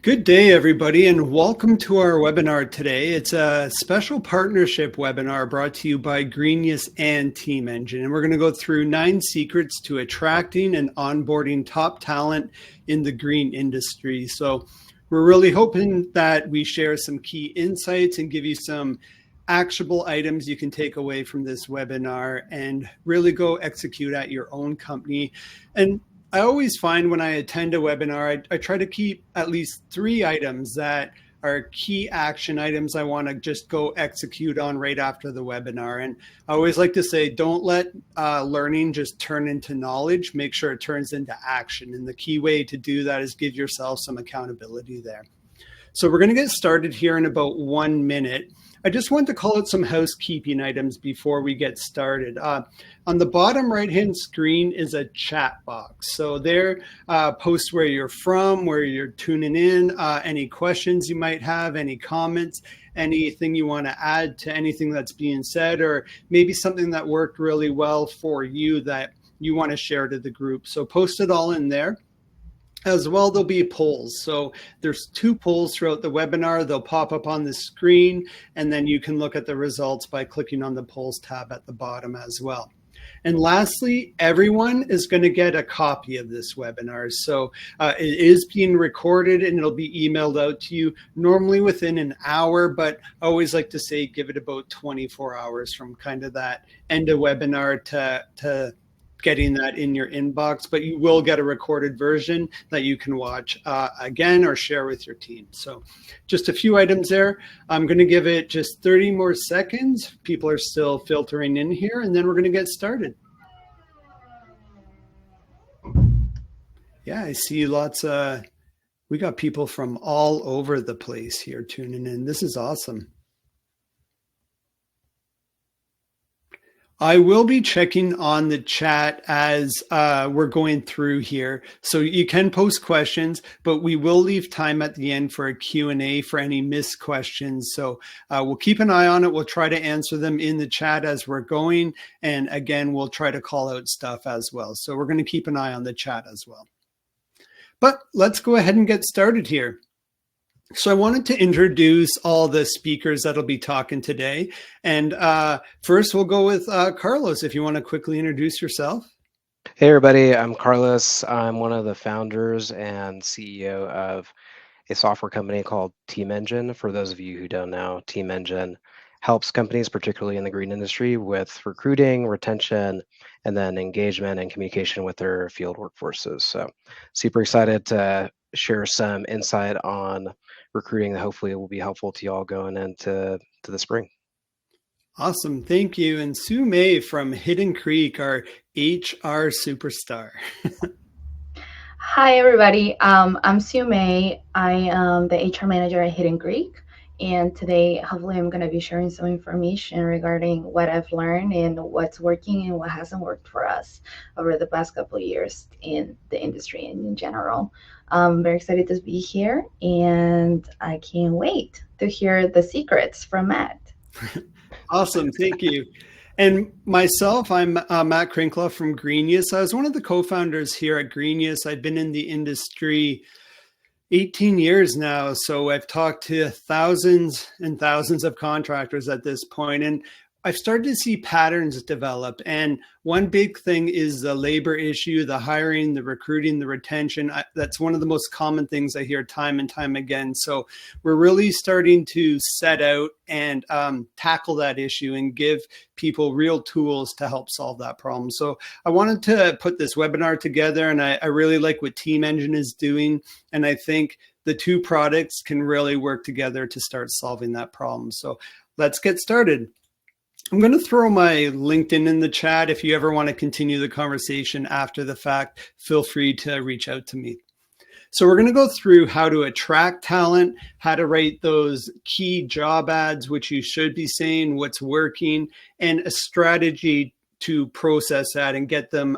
Good day, everybody, and welcome to our webinar today. It's a special partnership webinar brought to you by Greenius and Team Engine. And we're going to go through 9 secrets to attracting and onboarding top talent in the green industry. So we're really hoping that we share some key insights and give you some actionable items you can take away from this webinar and really go execute at your own company. And I always find when I attend a webinar, I try to keep at least 3 items that are key action items I want to just go execute on right after the webinar. And I always like to say, don't let learning just turn into knowledge. Make sure it turns into action. And the key way to do that is give yourself some accountability there. So we're going to get started here in about 1 minute. I just want to call out some housekeeping items before we get started. On the bottom right-hand screen is a chat box. So there, post where you're from, where you're tuning in, any questions you might have, any comments, anything you want to add to anything that's being said, or maybe something that worked really well for you that you want to share to the group. So post it all in there. As well, there'll be polls. So there's 2 polls throughout the webinar. They'll pop up on the screen, and then you can look at the results by clicking on the polls tab at the bottom as well. And lastly, everyone is going to get a copy of this webinar. So it is being recorded and it'll be emailed out to you normally within an hour, but I always like to say give it about 24 hours from kind of that end of webinar to getting that in your inbox, but you will get a recorded version that you can watch again or share with your team. So just a few items there. I'm going to give it just 30 more seconds. People are still filtering in here, and then we're going to get started. Yeah, I see lots of, we got people from all over the place here tuning in. This is awesome. I will be checking on the chat as we're going through here. So you can post questions, but we will leave time at the end for a Q&A for any missed questions. So we'll keep an eye on it. We'll try to answer them in the chat as we're going. And again, we'll try to call out stuff as well. So we're going to keep an eye on the chat as well. But let's go ahead and get started here. So I wanted to introduce all the speakers that'll be talking today. And first we'll go with Carlos, if you want to quickly introduce yourself. Hey everybody, I'm Carlos. I'm one of the founders and CEO of a software company called Team Engine. For those of you who don't know, Team Engine helps companies, particularly in the green industry, with recruiting, retention, and then engagement and communication with their field workforces. So super excited to share some insight on recruiting that hopefully will be helpful to y'all going into the spring. Awesome, thank you. And Sue May from Hidden Creek, our HR superstar. Hi everybody, I'm Sue May. I am the HR manager at Hidden Creek, and today hopefully I'm going to be sharing some information regarding what I've learned and what's working and what hasn't worked for us over the past couple of years in the industry and in general. I'm very excited to be here, and I can't wait to hear the secrets from Matt. Awesome, thank you. And myself, I'm Matt Krinkla from Greenius. I was one of the co-founders here at Greenius. I've been in the industry 18 years now, so I've talked to thousands and thousands of contractors at this point, and I've started to see patterns develop. And one big thing is the labor issue, the hiring, the recruiting, the retention. That's one of the most common things I hear time and time again. So we're really starting to set out and tackle that issue and give people real tools to help solve that problem. So I wanted to put this webinar together, and I really like what Team Engine is doing. And I think the 2 products can really work together to start solving that problem. So let's get started. I'm going to throw my LinkedIn in the chat. If you ever want to continue the conversation after the fact, feel free to reach out to me. So we're going to go through how to attract talent, how to write those key job ads, which you should be saying, what's working, and a strategy to process that and get them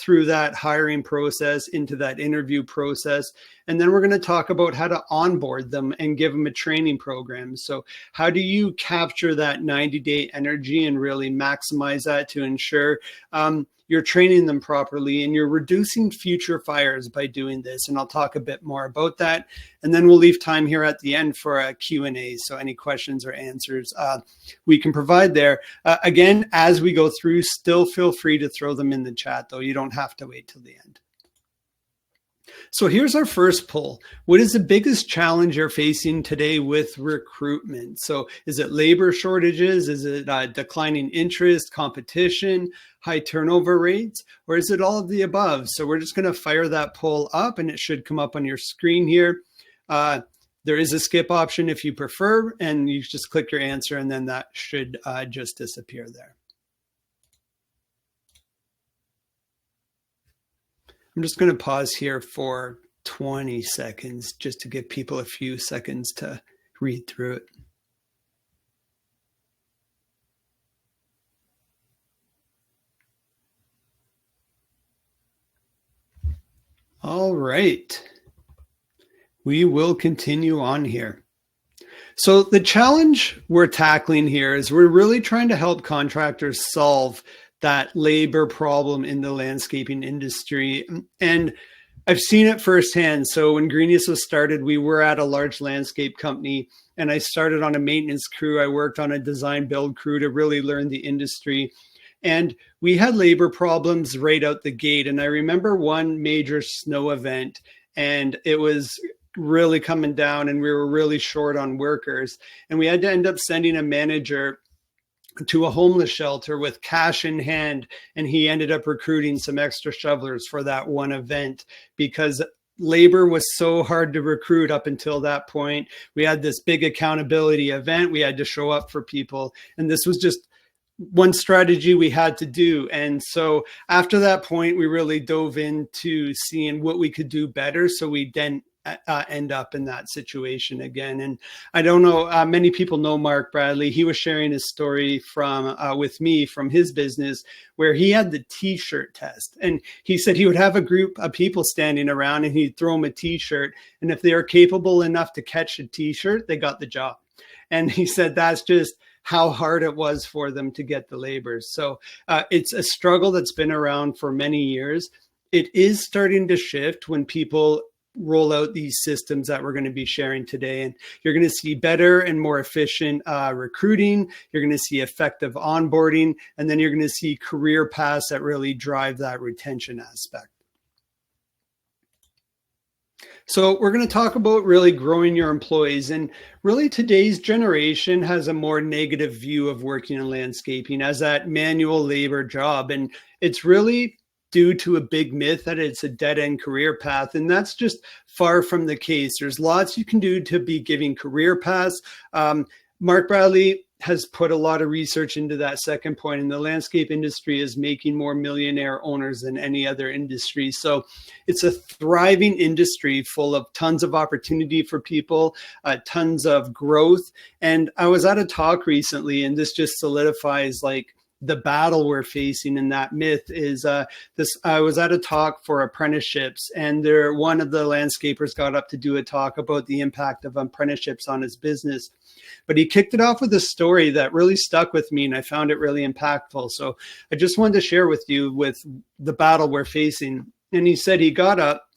through that hiring process into that interview process. And then we're going to talk about how to onboard them and give them a training program. So how do you capture that 90-day energy and really maximize that to ensure you're training them properly and you're reducing future fires by doing this? And I'll talk a bit more about that. And then we'll leave time here at the end for a Q&A. So any questions or answers we can provide there. Again, as we go through, still feel free to throw them in the chat, though. You don't have to wait till the end. So here's our first poll. What is the biggest challenge you're facing today with recruitment? So is it labor shortages? Is it declining interest, competition, high turnover rates, or is it all of the above? So we're just going to fire that poll up and it should come up on your screen here. There is a skip option if you prefer, and you just click your answer and then that should just disappear there. I'm just going to pause here for 20 seconds just to give people a few seconds to read through it. All right. We will continue on here. So the challenge we're tackling here is we're really trying to help contractors solve that labor problem in the landscaping industry. And I've seen it firsthand. So when Greenius was started, we were at a large landscape company and I started on a maintenance crew. I worked on a design build crew to really learn the industry. And we had labor problems right out the gate. And I remember one major snow event and it was really coming down and we were really short on workers. And we had to end up sending a manager to a homeless shelter with cash in hand. And he ended up recruiting some extra shovelers for that one event because labor was so hard to recruit up until that point. We had this big accountability event. We had to show up for people. And this was just one strategy we had to do. And so after that point, we really dove into seeing what we could do better. So we then end up in that situation again. And I don't know, many people know Mark Bradley. He was sharing his story from with me from his business where he had the t-shirt test. And he said he would have a group of people standing around and he'd throw them a t-shirt. And if they were capable enough to catch a t-shirt, they got the job. And he said that's just how hard it was for them to get the labor. So it's a struggle that's been around for many years. It is starting to shift when people roll out these systems that we're going to be sharing today. And you're going to see better and more efficient recruiting. You're going to see effective onboarding, and then you're going to see career paths that really drive that retention aspect. So we're going to talk about really growing your employees, and really today's generation has a more negative view of working in landscaping as that manual labor job. And it's really due to a big myth that it's a dead-end career path. And that's just far from the case. There's lots you can do to be giving career paths. Mark Bradley has put a lot of research into that second point, and the landscape industry is making more millionaire owners than any other industry. So it's a thriving industry full of tons of opportunity for people, tons of growth. And I was at a talk recently, and this just solidifies like the battle we're facing in that myth is I was at a talk for apprenticeships, and one of the landscapers got up to do a talk about the impact of apprenticeships on his business. But he kicked it off with a story that really stuck with me, and I found it really impactful. So I just wanted to share with you with the battle we're facing. And he said he got up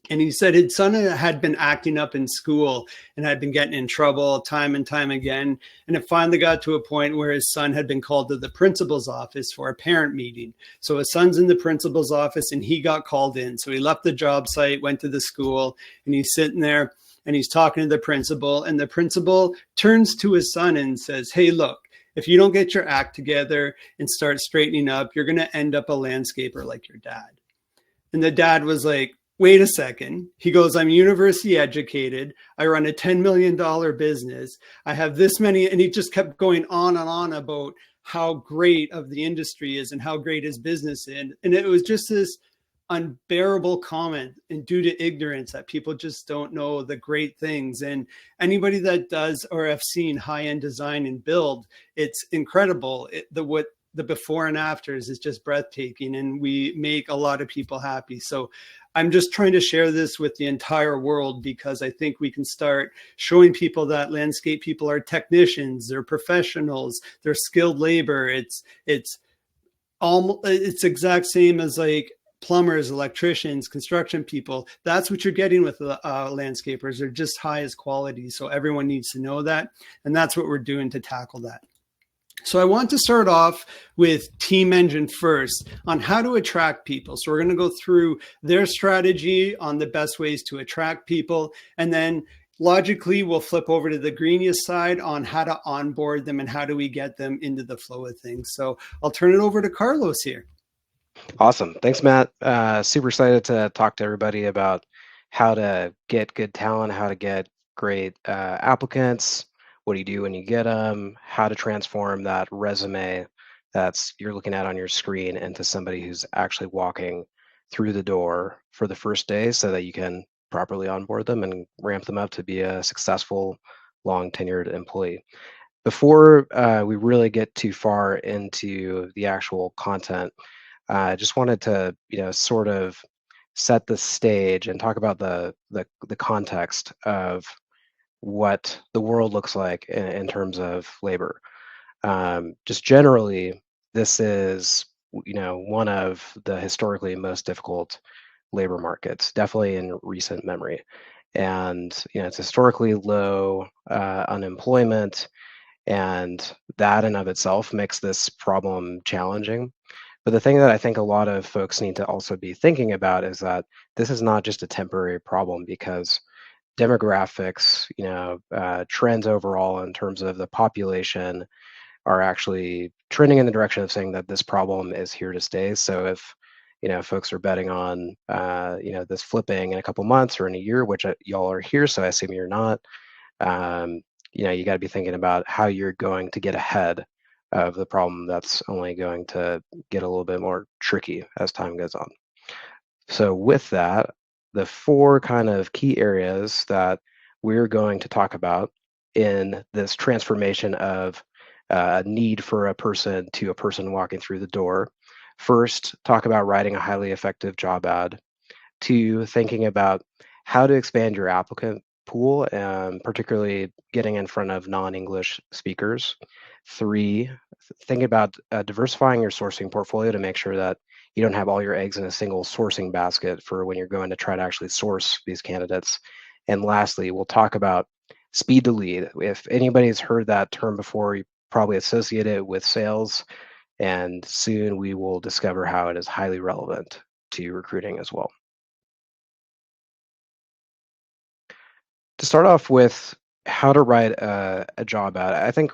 and he said his son had been acting up in school and had been getting in trouble time and time again. And it finally got to a point where his son had been called to the principal's office for a parent meeting. So his son's in the principal's office and he got called in. So he left the job site, went to the school, and he's sitting there and he's talking to the principal. And the principal turns to his son and says, "Hey, look, if you don't get your act together and start straightening up, you're going to end up a landscaper like your dad." And the dad was like, "Wait a second." He goes, "I'm university educated. I run a $10 million business. I have this many." And he just kept going on and on about how great of the industry is and how great his business is. And it was just this unbearable comment, and due to ignorance that people just don't know the great things. And anybody that does or have seen high-end design and build, it's incredible. What the before and afters is just breathtaking, and we make a lot of people happy. So I'm just trying to share this with the entire world, because I think we can start showing people that landscape people are technicians, they're professionals, they're skilled labor. It's exact same as like plumbers, electricians, construction people. That's what you're getting with landscapers. They're just highest quality. So everyone needs to know that. And that's what we're doing to tackle that. So I want to start off with Team Engine first on how to attract people. So we're going to go through their strategy on the best ways to attract people. And then logically, we'll flip over to the Greenius side on how to onboard them and how do we get them into the flow of things. So I'll turn it over to Carlos here. Awesome. Thanks, Matt. Super excited to talk to everybody about how to get good talent, how to get great applicants, what do you do when you get them, how to transform that resume that's you're looking at on your screen into somebody who's actually walking through the door for the first day so that you can properly onboard them and ramp them up to be a successful, long tenured employee. Before we really get too far into the actual content, I just wanted to, sort of set the stage and talk about the context of what the world looks like in terms of labor. Just generally, this is, one of the historically most difficult labor markets, definitely in recent memory. And, it's historically low unemployment, and that in of itself makes this problem challenging. But the thing that I think a lot of folks need to also be thinking about is that this is not just a temporary problem, because demographics, trends overall in terms of the population are actually trending in the direction of saying that this problem is here to stay. So if folks are betting on this flipping in a couple months or in a year, which y'all are here, so I assume you're not. Um, you got to be thinking about how you're going to get ahead of the problem that's only going to get a little bit more tricky as time goes on. So with that, the four kind of key areas that we're going to talk about in this transformation of a need for a person to a person walking through the door. First, talk about writing a highly effective job ad. Two, thinking about how to expand your applicant pool, and particularly getting in front of non-English speakers. Three, think about diversifying your sourcing portfolio to make sure that you don't have all your eggs in a single sourcing basket for when you're going to try to actually source these candidates. And lastly, we'll talk about speed to lead. If anybody's heard that term before, you probably associate it with sales, and soon we will discover how it is highly relevant to recruiting as well. To start off with how to write a job ad, I think,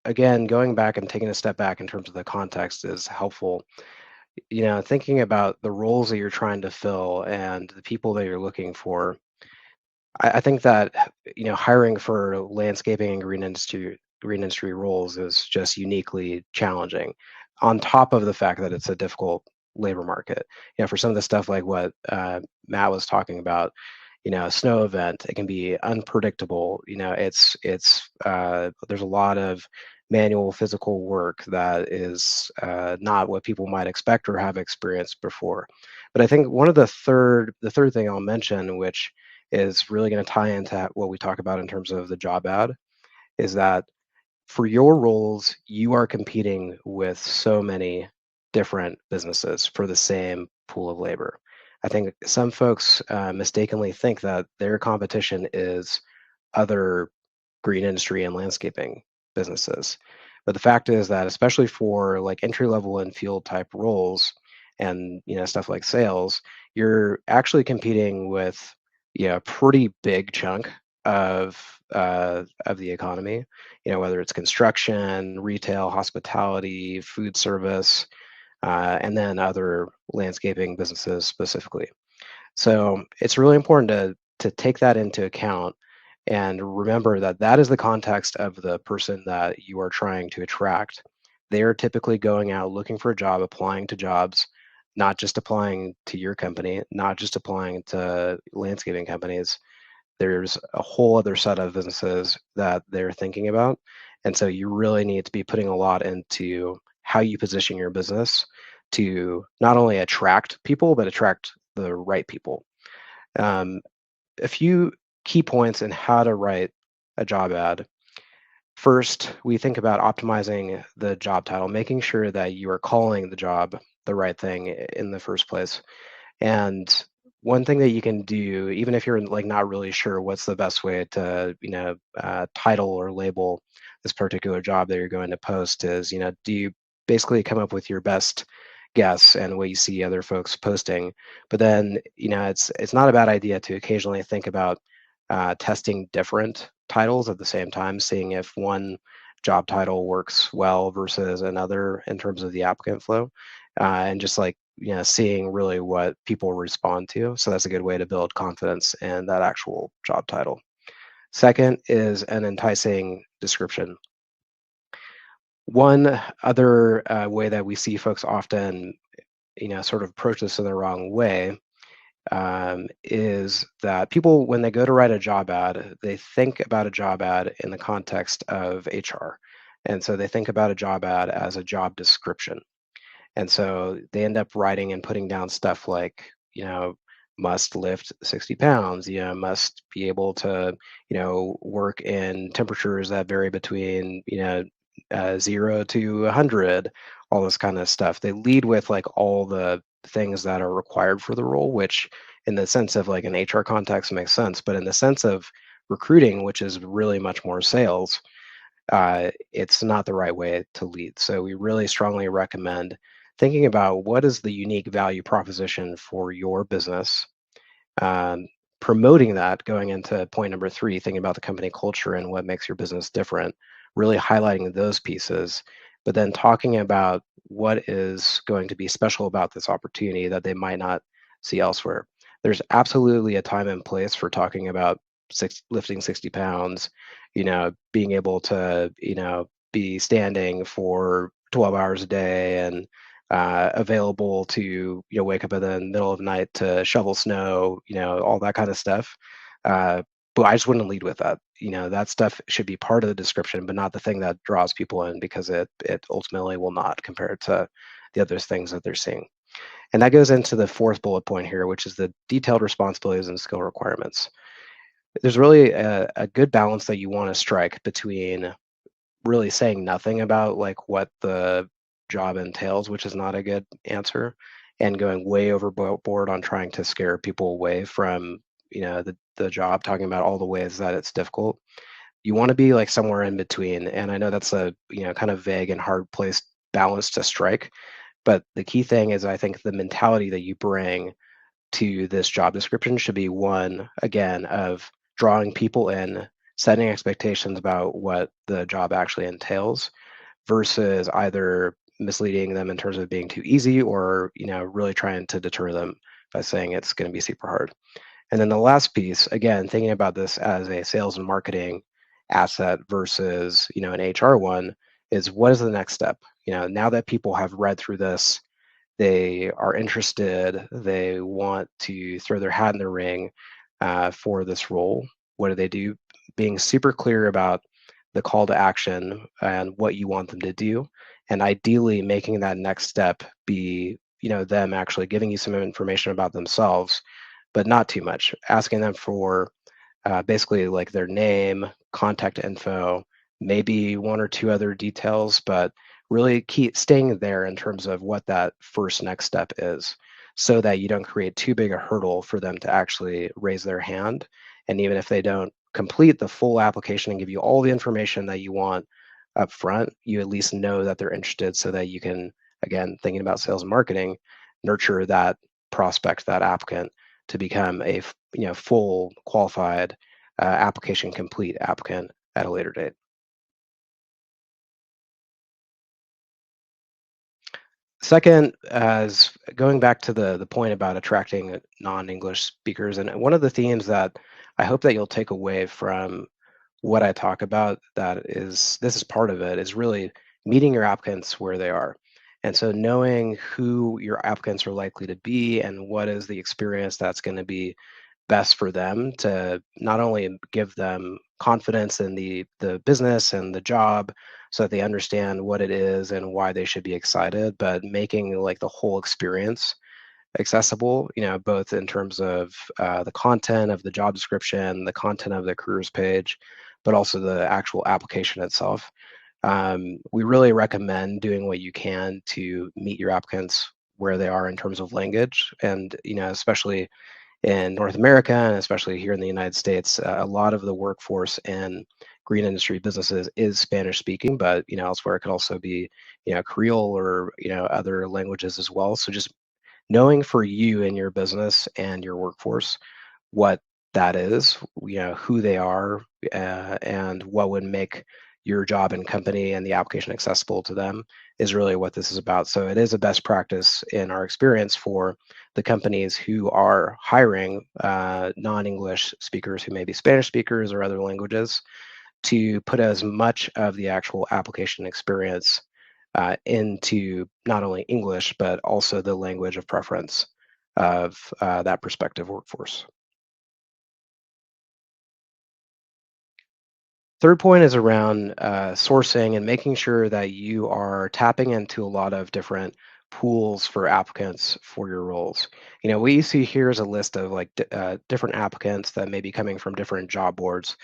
again, going back and taking a step back in terms of the context is helpful. Thinking about the roles that you're trying to fill and the people that you're looking for. I think that hiring for landscaping and green industry roles is just uniquely challenging, on top of the fact that it's a difficult labor market. For some of the stuff like what Matt was talking about, a snow event, it can be unpredictable. There's a lot of manual physical work that is not what people might expect or have experienced before. But I think the third thing I'll mention, which is really going to tie into what we talk about in terms of the job ad, is that for your roles, you are competing with so many different businesses for the same pool of labor. I think some folks mistakenly think that their competition is other green industry and landscaping businesses. But the fact is that, especially for like entry level and field type roles and stuff like sales, you're actually competing with a pretty big chunk of the economy, whether it's construction, retail, hospitality, food service, and then other landscaping businesses specifically. So it's really important to take that into account and remember that that is the context of the person that you are trying to attract. They are typically going out looking for a job, applying to jobs, not just applying to your company, not just applying to landscaping companies. There's a whole other set of businesses that they're thinking about. And so you really need to be putting a lot into how you position your business to not only attract people, but attract the right people. Um, a few key points in how to write a job ad. First, we think about optimizing the job title, making sure that you are calling the job the right thing in the first place. And one thing that you can do, even if you're like not really sure what's the best way to, title or label this particular job that you're going to post is, do you basically come up with your best guess and what you see other folks posting? But then, it's not a bad idea to occasionally think about testing different titles at the same time, seeing if one job title works well versus another in terms of the applicant flow, and just like seeing really what people respond to. So that's a good way to build confidence in that actual job title. Second is an enticing description. One other way that we see folks often, sort of approach this in the wrong way, is that people, when they go to write a job ad, they think about a job ad in the context of HR. And so they think about a job ad as a job description. And so they end up writing and putting down stuff like, must lift 60 pounds, must be able to, work in temperatures that vary between, 0 to 100, all this kind of stuff. They lead with like all the things that are required for the role, which in the sense of like an HR context makes sense. But in the sense of recruiting, which is really much more sales, it's not the right way to lead. So we really strongly recommend thinking about what is the unique value proposition for your business, um, promoting that going into point number three, thinking about the company culture and what makes your business different, really highlighting those pieces, but then talking about what is going to be special about this opportunity that they might not see elsewhere. There's absolutely a time and place for talking about lifting 60 pounds, being able to, be standing for 12 hours a day and available to wake up in the middle of the night to shovel snow, all that kind of stuff. But I just wouldn't lead with that. That stuff should be part of the description, but not the thing that draws people in, because it ultimately will not compared to the other things that they're seeing. And that goes into the fourth bullet point here, which is the detailed responsibilities and skill requirements. There's really a good balance that you want to strike between really saying nothing about like what the job entails, which is not a good answer, and going way overboard on trying to scare people away from the job, talking about all the ways that it's difficult. You want to be like somewhere in between, and I know that's a kind of vague and hard place balance to strike, but the key thing is I think the mentality that you bring to this job description should be one, again, of drawing people in, setting expectations about what the job actually entails, versus either misleading them in terms of being too easy or really trying to deter them by saying it's going to be super hard. And then the last piece, again, thinking about this as a sales and marketing asset versus an HR one, is what is the next step? Now that people have read through this, they are interested, they want to throw their hat in the ring for this role. What do they do? Being super clear about the call to action and what you want them to do, and ideally making that next step be them actually giving you some information about themselves, but not too much. Asking them for basically like their name, contact info, maybe one or two other details, but really keep staying there in terms of what that first next step is, so that you don't create too big a hurdle for them to actually raise their hand. And even if they don't complete the full application and give you all the information that you want up front, you at least know that they're interested, so that you can, again, thinking about sales and marketing, nurture that prospect, that applicant, to become a full qualified application complete applicant at a later date. Second, as going back to the point about attracting non-English speakers, and one of the themes that I hope that you'll take away from what I talk about, that is, this is part of it, is really meeting your applicants where they are. And so knowing who your applicants are likely to be and what is the experience that's going to be best for them, to not only give them confidence in the business and the job, so that they understand what it is and why they should be excited, but making like the whole experience accessible, both in terms of the content of the job description, the content of the careers page, but also the actual application itself. We really recommend doing what you can to meet your applicants where they are in terms of language, and especially in North America and especially here in the United States, a lot of the workforce in green industry businesses is Spanish speaking, but elsewhere it could also be Creole or other languages as well. So just knowing for you and your business and your workforce what that is, who they are, and what would make your job and company and the application accessible to them is really what this is about. So it is a best practice in our experience for the companies who are hiring non-English speakers who may be Spanish speakers or other languages to put as much of the actual application experience into not only English, but also the language of preference of that prospective workforce. Third point is around sourcing and making sure that you are tapping into a lot of different pools for applicants for your roles. What you see here is a list of like different applicants that may be coming from different job boards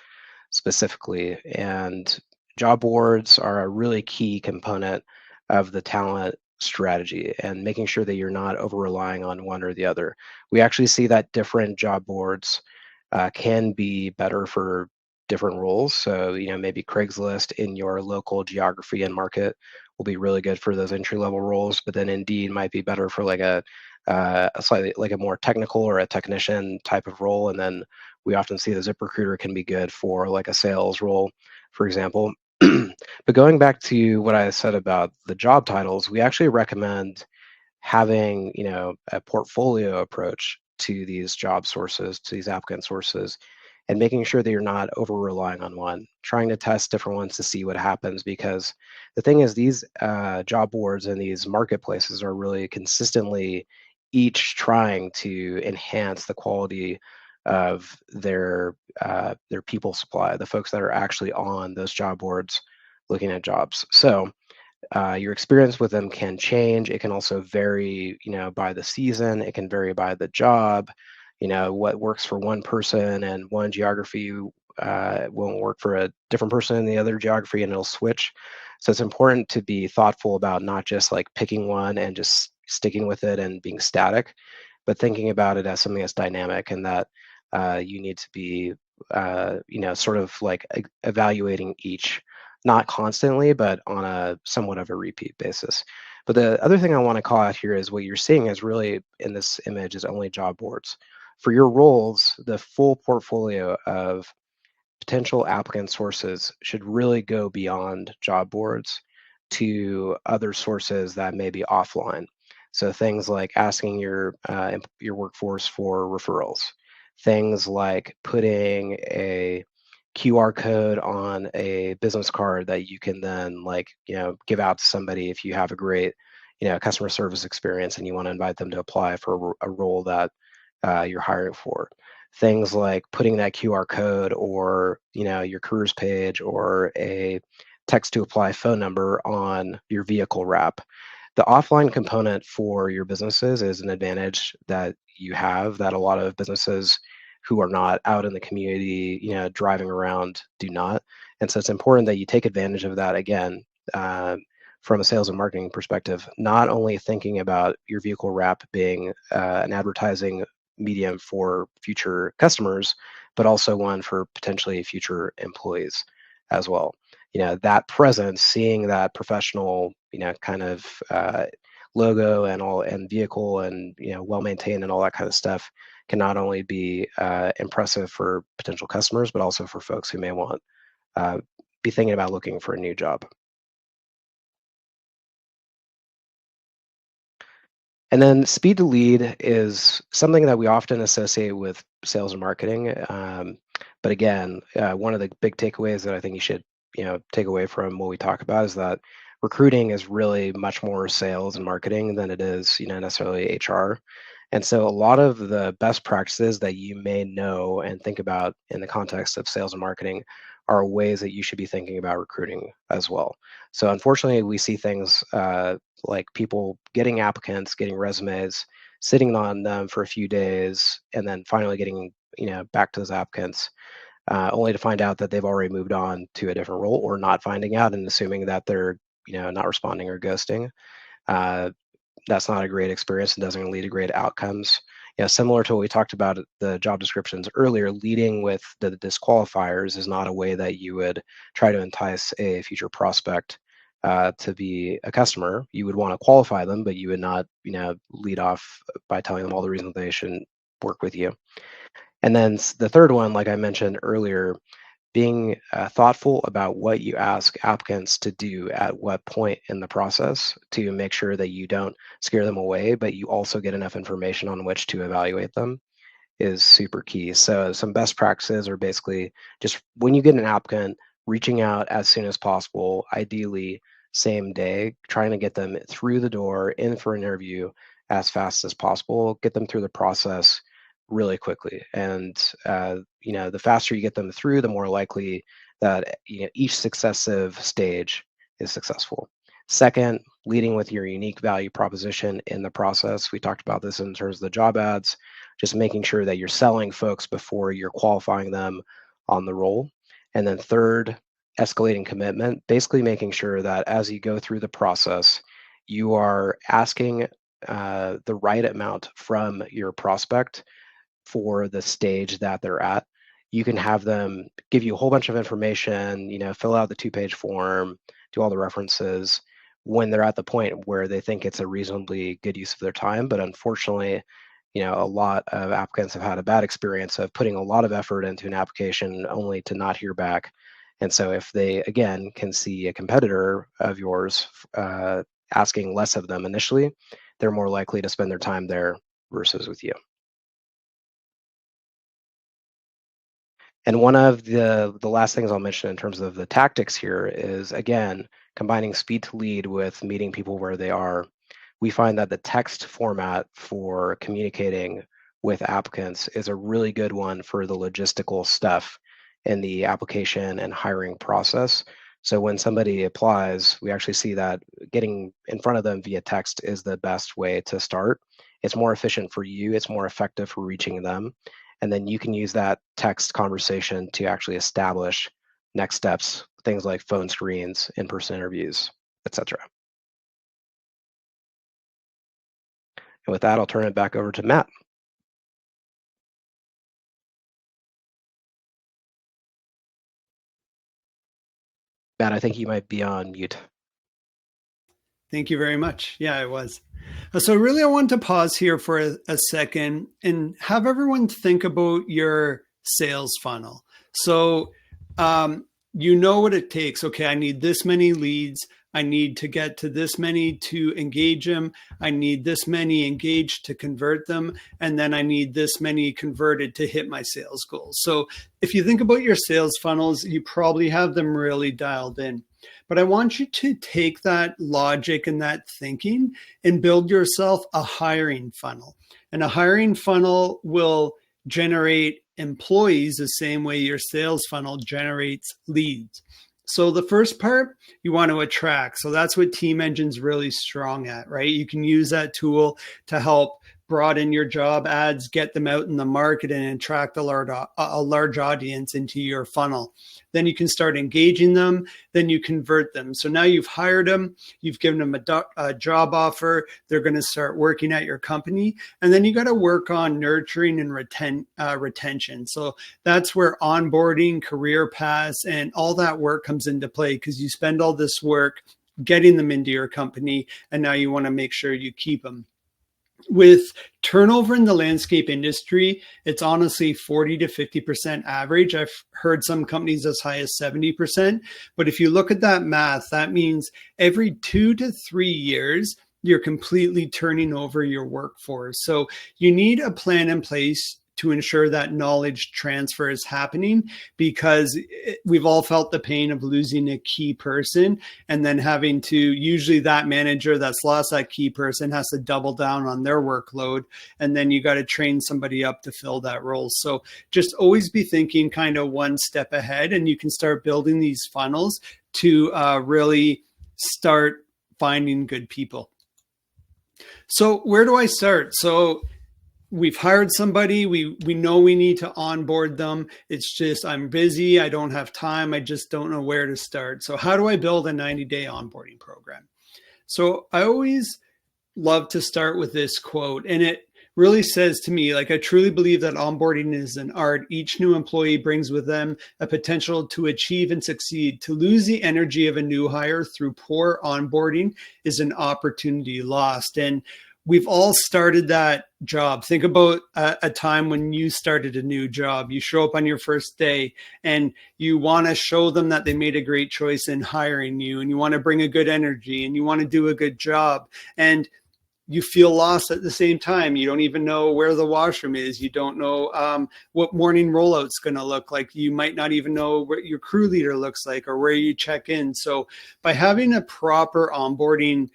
specifically. And job boards are a really key component of the talent strategy and making sure that you're not over relying on one or the other. We actually see that different job boards can be better for different roles. So, maybe Craigslist in your local geography and market will be really good for those entry level roles, but then Indeed might be better for like a slightly like a more technical or a technician type of role. And then we often see the ZipRecruiter can be good for like a sales role, for example. But going back to what I said about the job titles, we actually recommend having a portfolio approach to these job sources, to these applicant sources, and making sure that you're not over relying on one, trying to test different ones to see what happens. Because the thing is, these job boards and these marketplaces are really consistently each trying to enhance the quality of their people supply, the folks that are actually on those job boards looking at jobs. So your experience with them can change. It can also vary, by the season. It can vary by the job. What works for one person and one geography won't work for a different person in the other geography, and it'll switch. So it's important to be thoughtful about not just like picking one and just sticking with it and being static, but thinking about it as something that's dynamic and that you need to be, sort of like evaluating each, not constantly, but on a somewhat of a repeat basis. But the other thing I want to call out here is what you're seeing is really in this image is only job boards. For your roles, the full portfolio of potential applicant sources should really go beyond job boards to other sources that may be offline. So things like asking your workforce for referrals, things like putting a QR code on a business card that you can then give out to somebody if you have a great customer service experience and you want to invite them to apply for a role that you're hiring for. Things like putting that QR code or your careers page or a text to apply phone number on your vehicle wrap. The offline component for your businesses is an advantage that you have that a lot of businesses who are not out in the community, driving around do not. And so it's important that you take advantage of that again, from a sales and marketing perspective, not only thinking about your vehicle wrap being an advertising medium for future customers, but also one for potentially future employees as well. That presence, seeing that professional, kind of logo and all and vehicle and well maintained and all that kind of stuff can not only be impressive for potential customers, but also for folks who may want be thinking about looking for a new job. And then speed to lead is something that we often associate with sales and marketing. But again, one of the big takeaways that I think you should, take away from what we talk about is that recruiting is really much more sales and marketing than it is, necessarily HR. And so a lot of the best practices that you may know and think about in the context of sales and marketing are ways that you should be thinking about recruiting as well. So unfortunately, we see things like people getting applicants, getting resumes, sitting on them for a few days, and then finally getting back to those applicants, only to find out that they've already moved on to a different role, or not finding out and assuming that they're not responding or ghosting. That's not a great experience and doesn't lead to great outcomes. Similar to what we talked about the job descriptions earlier, leading with the disqualifiers is not a way that you would try to entice a future prospect to be a customer. You would want to qualify them, but you would not, lead off by telling them all the reasons they shouldn't work with you. And then the third one, like I mentioned earlier, being thoughtful about what you ask applicants to do at what point in the process to make sure that you don't scare them away, but you also get enough information on which to evaluate them is super key. So some best practices are basically just when you get an applicant, reaching out as soon as possible, ideally same day, trying to get them through the door, in for an interview as fast as possible, get them through the process really quickly. And the faster you get them through, the more likely that each successive stage is successful. Second, leading with your unique value proposition in the process. We talked about this in terms of the job ads, just making sure that you're selling folks before you're qualifying them on the role. And then third, escalating commitment, basically making sure that as you go through the process, you are asking the right amount from your prospect for the stage that they're at. You can have them give you a whole bunch of information, fill out the 2-page form, do all the references when they're at the point where they think it's a reasonably good use of their time. But unfortunately, a lot of applicants have had a bad experience of putting a lot of effort into an application only to not hear back. And so if they, again, can see a competitor of yours asking less of them initially, they're more likely to spend their time there versus with you. And one of the last things I'll mention in terms of the tactics here is, again, combining speed to lead with meeting people where they are. We find that the text format for communicating with applicants is a really good one for the logistical stuff in the application and hiring process. So when somebody applies, we actually see that getting in front of them via text is the best way to start. It's more efficient for you. It's more effective for reaching them. And then you can use that text conversation to actually establish next steps, things like phone screens, in-person interviews, etc. And with that, I'll turn it back over to Matt. Matt, I think you might be on mute. Thank you very much. Yeah, it was. So really, I want to pause here for a second and have everyone think about your sales funnel. So you know what it takes. Okay, I need this many leads. I need to get to this many to engage them. I need this many engaged to convert them. And then I need this many converted to hit my sales goals. So if you think about your sales funnels, you probably have them really dialed in. But I want you to take that logic and that thinking and build yourself a hiring funnel. And a hiring funnel will generate employees the same way your sales funnel generates leads. So the first part, you want to attract. So that's what Team Engine's really strong at, right? You can use that tool to help broaden your job ads, get them out in the market, and attract a large audience into your funnel. Then you can start engaging them, then you convert them. So now you've hired them, you've given them a job offer, they're going to start working at your company, and then you got to work on nurturing and retention. So that's where onboarding, career paths, and all that work comes into play, because you spend all this work getting them into your company, and now you want to make sure you keep them. With turnover in the landscape industry, it's honestly 40 to 50% average. I've heard some companies as high as 70%. But if you look at that math, that means every 2 to 3 years, you're completely turning over your workforce. So you need a plan in place to ensure that knowledge transfer is happening, because we've all felt the pain of losing a key person and then having to, usually that manager that's lost that key person has to double down on their workload, and then you got to train somebody up to fill that role. So just always be thinking kind of one step ahead, and you can start building these funnels to really start finding good people. So where do I start? So we've hired somebody, we know we need to onboard them. It's just, I'm busy, I don't have time, I just don't know where to start. So how do I build a 90-day onboarding program? So I always love to start with this quote, and it really says to me, like, I truly believe that onboarding is an art. Each new employee brings with them a potential to achieve and succeed. To lose the energy of a new hire through poor onboarding is an opportunity lost. And we've all started that job. Think about a time when you started a new job. You show up on your first day and you want to show them that they made a great choice in hiring you, and you want to bring a good energy and you want to do a good job. And you feel lost at the same time. You don't even know where the washroom is. You don't know what morning rollout's going to look like. You might not even know what your crew leader looks like or where you check in. So by having a proper onboarding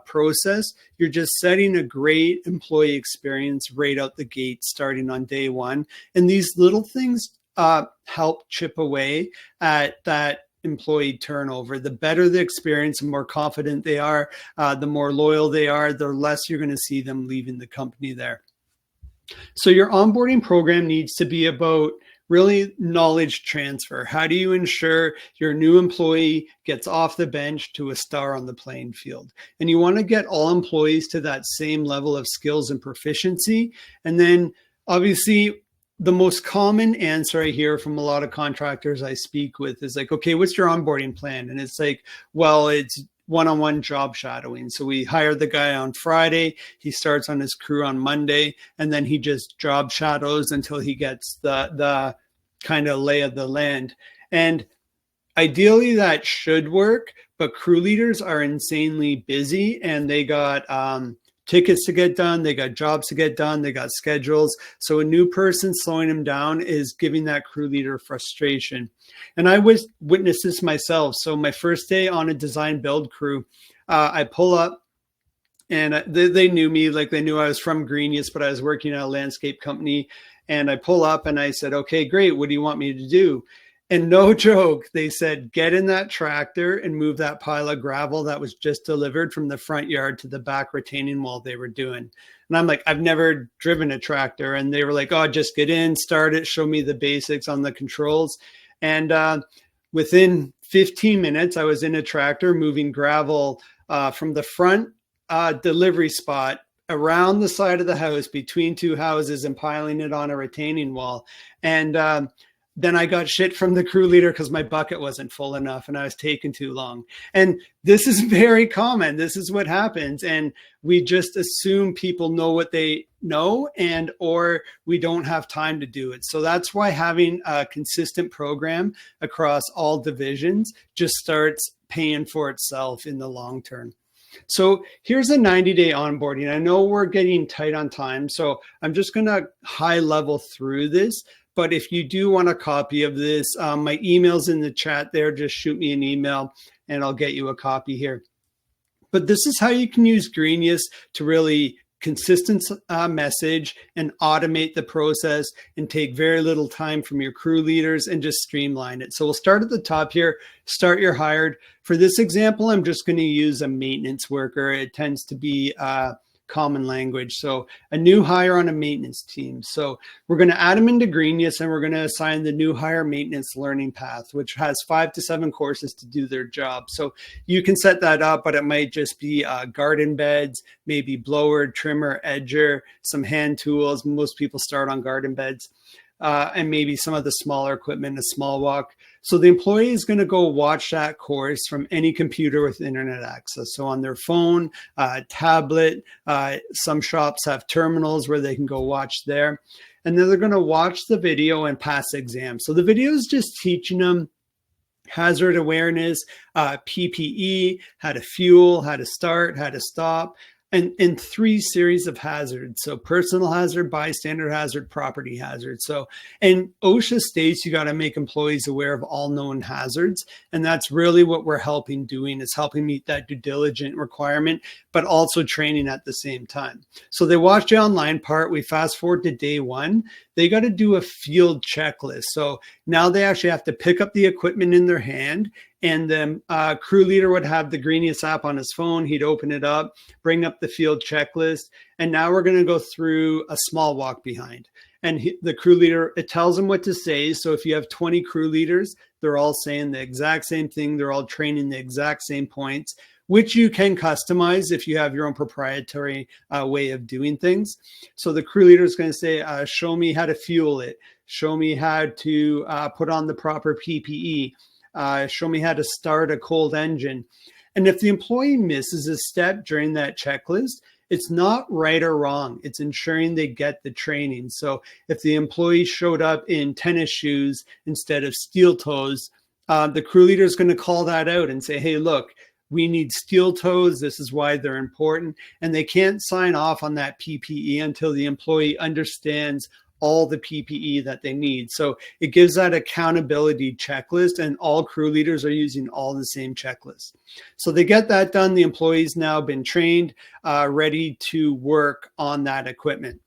process, you're just setting a great employee experience right out the gate, starting on day one. And these little things help chip away at that employee turnover. The better the experience, the more confident they are, the more loyal they are, the less you're going to see them leaving the company there. So your onboarding program needs to be about really knowledge transfer. How do you ensure your new employee gets off the bench to a star on the playing field? And you want to get all employees to that same level of skills and proficiency. And then obviously, the most common answer I hear from a lot of contractors I speak with is like, okay, what's your onboarding plan? And it's like, well, it's one-on-one job shadowing. So we hire the guy on Friday, he starts on his crew on Monday, and then he just job shadows until he gets the kind of lay of the land. And ideally that should work, but crew leaders are insanely busy and they got tickets to get done, they got jobs to get done, they got schedules. So a new person slowing them down is giving that crew leader frustration. And I witnessed this myself. So my first day on a design build crew, I pull up and they knew me, like they knew I was from Greenius, but I was working at a landscape company. And I pull up and I said, okay, great, what do you want me to do? And no joke, they said, get in that tractor and move that pile of gravel that was just delivered from the front yard to the back retaining wall they were doing. And I'm like, I've never driven a tractor. And they were like, oh, just get in, start it, show me the basics on the controls. And within 15 minutes, I was in a tractor moving gravel from the front delivery spot around the side of the house between two houses and piling it on a retaining wall. And then I got shit from the crew leader because my bucket wasn't full enough and I was taking too long. And this is very common. This is what happens. And we just assume people know what they know, and or we don't have time to do it. So that's why having a consistent program across all divisions just starts paying for itself in the long term. So here's a 90-day onboarding. I know we're getting tight on time, so I'm just going to high level through this. But if you do want a copy of this, my email's in the chat there. Just shoot me an email and I'll get you a copy here. But this is how you can use Greenius to really consistent message and automate the process and take very little time from your crew leaders and just streamline it. So we'll start at the top here, start your hired. For this example, I'm just going to use a maintenance worker. It tends to be common language. So a new hire on a maintenance team. So we're going to add them into Greenius and we're going to assign the new hire maintenance learning path, which has 5 to 7 courses to do their job. So you can set that up, but it might just be garden beds, maybe blower, trimmer, edger, some hand tools. Most people start on garden beds. And maybe some of the smaller equipment, a small walk. So the employee is going to go watch that course from any computer with internet access. So on their phone, tablet, some shops have terminals where they can go watch there. And then they're going to watch the video and pass the exam. So the video is just teaching them hazard awareness, PPE, how to fuel, how to start, how to stop, and in 3 series of hazards. So personal hazard, bystander hazard, property hazard. So, and OSHA states you got to make employees aware of all known hazards. And that's really what we're helping doing, is helping meet that due diligence requirement, but also training at the same time. So they watch the online part. We fast forward to day 1. They got to do a field checklist. So now they actually have to pick up the equipment in their hand, and the crew leader would have the Greenius app on his phone. He'd open it up, bring up the field checklist. And now we're going to go through a small walk behind. And the crew leader, it tells them what to say. So if you have 20 crew leaders, they're all saying the exact same thing. They're all training the exact same points, which you can customize if you have your own proprietary way of doing things. So the crew leader is going to say, show me how to fuel it. Show me how to put on the proper PPE. Show me how to start a cold engine. And if the employee misses a step during that checklist, it's not right or wrong. It's ensuring they get the training. So if the employee showed up in tennis shoes instead of steel toes, the crew leader is going to call that out and say, hey, look, we need steel toes. This is why they're important. And they can't sign off on that PPE until the employee understands all the PPE that they need. So it gives that accountability checklist, and all crew leaders are using all the same checklists. So they get that done. The employee's now been trained, ready to work on that equipment.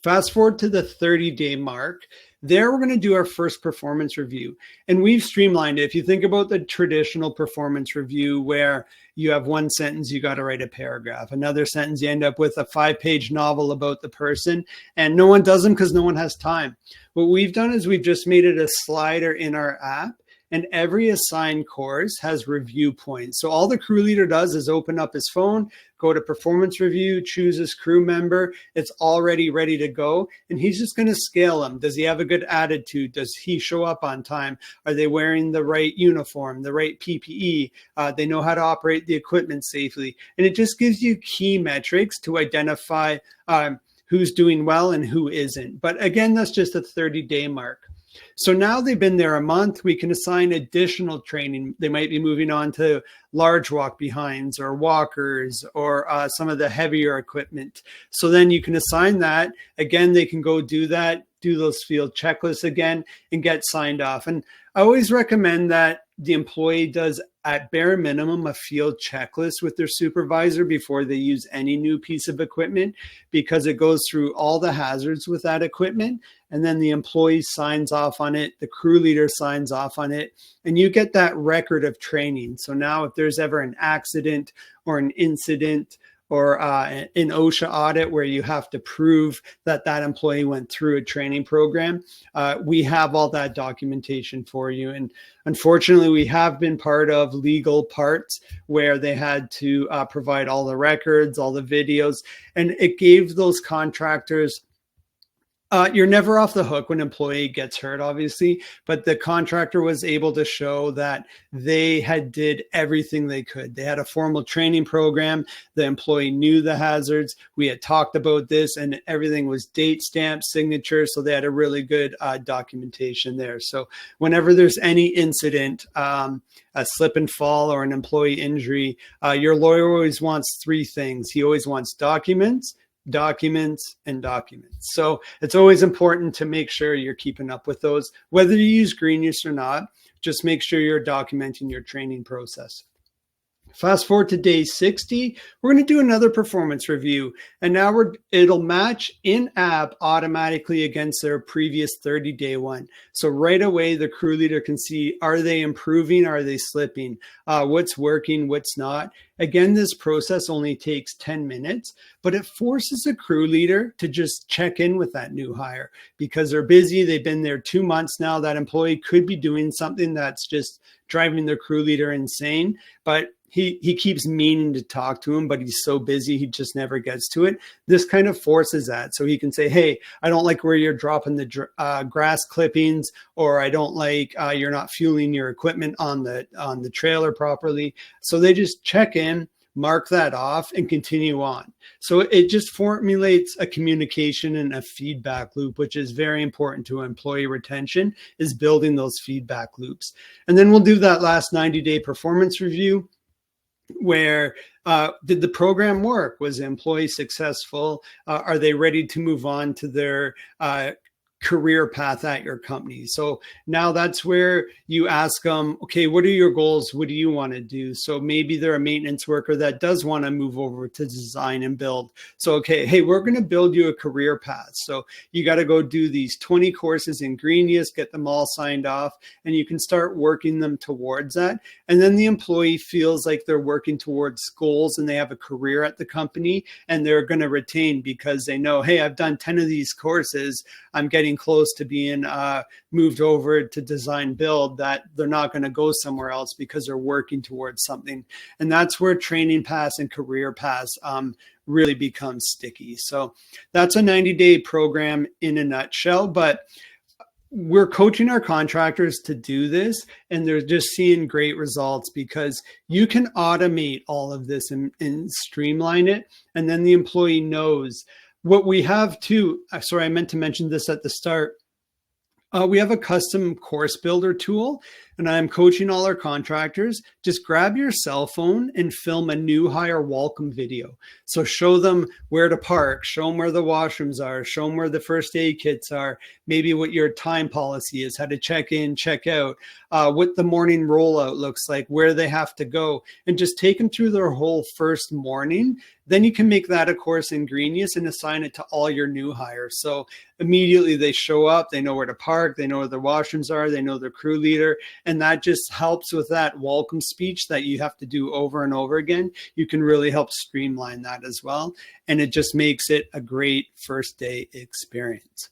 Fast forward to the 30-day mark. There, we're going to do our first performance review. And we've streamlined it. If you think about the traditional performance review where you have one sentence, you got to write a paragraph. Another sentence, you end up with a 5-page novel about the person. And no one does them because no one has time. What we've done is we've just made it a slider in our app. And every assigned course has review points. So all the crew leader does is open up his phone, go to performance review, choose his crew member. It's already ready to go. And he's just going to scale them. Does he have a good attitude? Does he show up on time? Are they wearing the right uniform, the right PPE? They know how to operate the equipment safely. And it just gives you key metrics to identify who's doing well and who isn't. But again, that's just a 30-day mark. So now they've been there a month, we can assign additional training. They might be moving on to large walk behinds or walkers or some of the heavier equipment. So then you can assign that. Again, they can go do that, do those field checklists again, and get signed off. And I always recommend that the employee does at bare minimum a field checklist with their supervisor before they use any new piece of equipment, because it goes through all the hazards with that equipment. And then the employee signs off on it, the crew leader signs off on it, and you get that record of training. So now if there's ever an accident or an incident or an OSHA audit where you have to prove that that employee went through a training program, we have all that documentation for you. And unfortunately, we have been part of legal parts where they had to provide all the records, all the videos, and it gave those contractors you're never off the hook when an employee gets hurt, obviously, but the contractor was able to show that they had did everything they could. They had a formal training program. The employee knew the hazards. We had talked about this, and everything was date stamped, signature. So they had a really good documentation there. So whenever there's any incident, a slip and fall or an employee injury, your lawyer always wants 3 things. He always wants documents, and documents. So it's always important to make sure you're keeping up with those. Whether you use Greenius or not, just make sure you're documenting your training process. Fast forward to day 60, we're going to do another performance review. And now it'll match in-app automatically against their previous 30-day one. So right away, the crew leader can see, are they improving? Are they slipping? What's working? What's not? Again, this process only takes 10 minutes, but it forces a crew leader to just check in with that new hire because they're busy. They've been there 2 months now. That employee could be doing something that's just driving their crew leader insane, but he keeps meaning to talk to him, but he's so busy, he just never gets to it. This kind of forces that. So he can say, hey, I don't like where you're dropping the grass clippings, or I don't like you're not fueling your equipment on the trailer properly. So they just check in, mark that off, and continue on. So it just formulates a communication and a feedback loop, which is very important to employee retention, is building those feedback loops. And then we'll do that last 90-day performance review. where did the program work? Was the employee successful? Are they ready to move on to their career path at your company? So now that's where you ask them, okay, what are your goals? What do you want to do? So maybe they're a maintenance worker that does want to move over to design and build. So, okay, hey, we're going to build you a career path. So you got to go do these 20 courses in Greenius, get them all signed off, and you can start working them towards that. And then the employee feels like they're working towards goals and they have a career at the company, and they're going to retain because they know, hey, I've done 10 of these courses. I'm getting close to being moved over to design build, that they're not going to go somewhere else because they're working towards something. And that's where training paths and career paths really become sticky. So that's a 90-day program in a nutshell, but we're coaching our contractors to do this, and they're just seeing great results because you can automate all of this and streamline it. And then the employee knows. What we have too, sorry, I meant to mention this at the start. We have a custom course builder tool, and I'm coaching all our contractors. Just grab your cell phone and film a new hire welcome video. So show them where to park, show them where the washrooms are, show them where the first aid kits are, maybe what your time policy is, how to check in, check out, what the morning rollout looks like, where they have to go, and just take them through their whole first morning. Then you can make that a course in Greenius and assign it to all your new hires. So immediately they show up, they know where to park, they know where the washrooms are, they know their crew leader, and that just helps with that welcome speech that you have to do over and over again. You can really help streamline that as well, and it just makes it a great first day experience.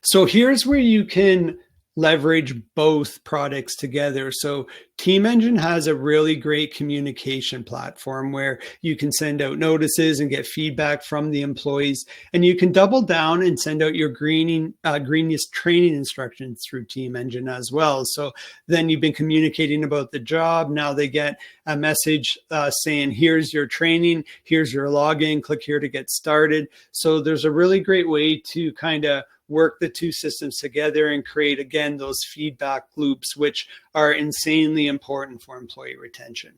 So here's where you can leverage both products together. So Team Engine has a really great communication platform where you can send out notices and get feedback from the employees, and you can double down and send out your Greenius training instructions through Team Engine as well. So then you've been communicating about the job. Now they get a message saying, here's your training, here's your login, click here to get started. So there's a really great way to kind of work the two systems together and create, again, those feedback loops, which are insanely important for employee retention.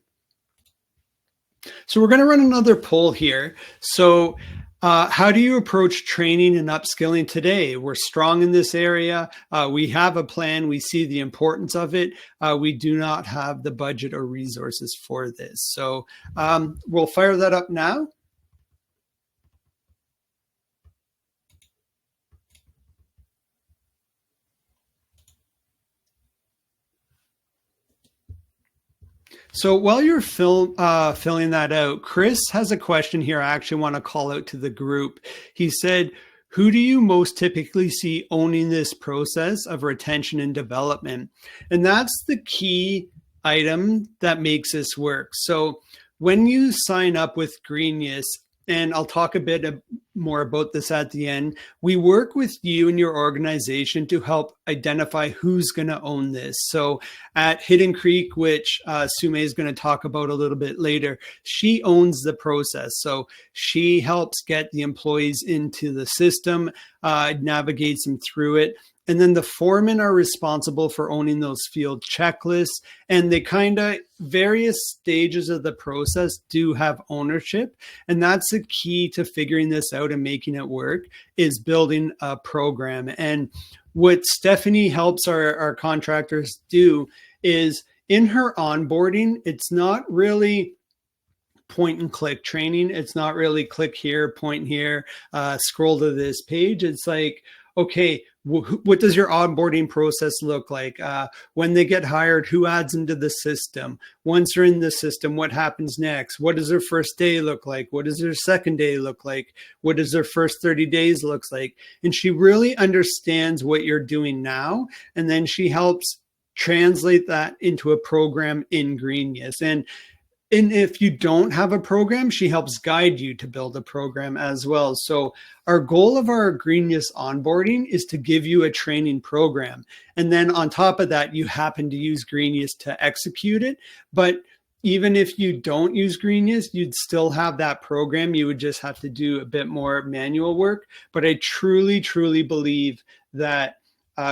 So we're going to run another poll here. So how do you approach training and upskilling today? We're strong in this area. We have a plan. We see the importance of it. We do not have the budget or resources for this. So we'll fire that up now. So while you're filling that out, Chris has a question here I actually want to call out to the group. He said, who do you most typically see owning this process of retention and development? And that's the key item that makes this work. So when you sign up with Greenius, and I'll talk a bit more about this at the end, we work with you and your organization to help identify who's going to own this. So at Hidden Creek, which Sume is going to talk about a little bit later, she owns the process. So she helps get the employees into the system, navigates them through it. And then the foremen are responsible for owning those field checklists, and they kind of various stages of the process do have ownership. And that's the key to figuring this out and making it work, is building a program. And what Stephanie helps our contractors do is in her onboarding, it's not really point and click training. It's not really click here, point here, scroll to this page. It's like, okay, what does your onboarding process look like? When they get hired, who adds them to the system? Once they're in the system, what happens next? What does their first day look like? What does their second day look like? What does their first 30 days looks like? And she really understands what you're doing now. And then she helps translate that into a program in Greenius. And if you don't have a program, she helps guide you to build a program as well. So our goal of our Greenius onboarding is to give you a training program. And then on top of that, you happen to use Greenius to execute it. But even if you don't use Greenius, you'd still have that program. You would just have to do a bit more manual work. But I truly, truly believe that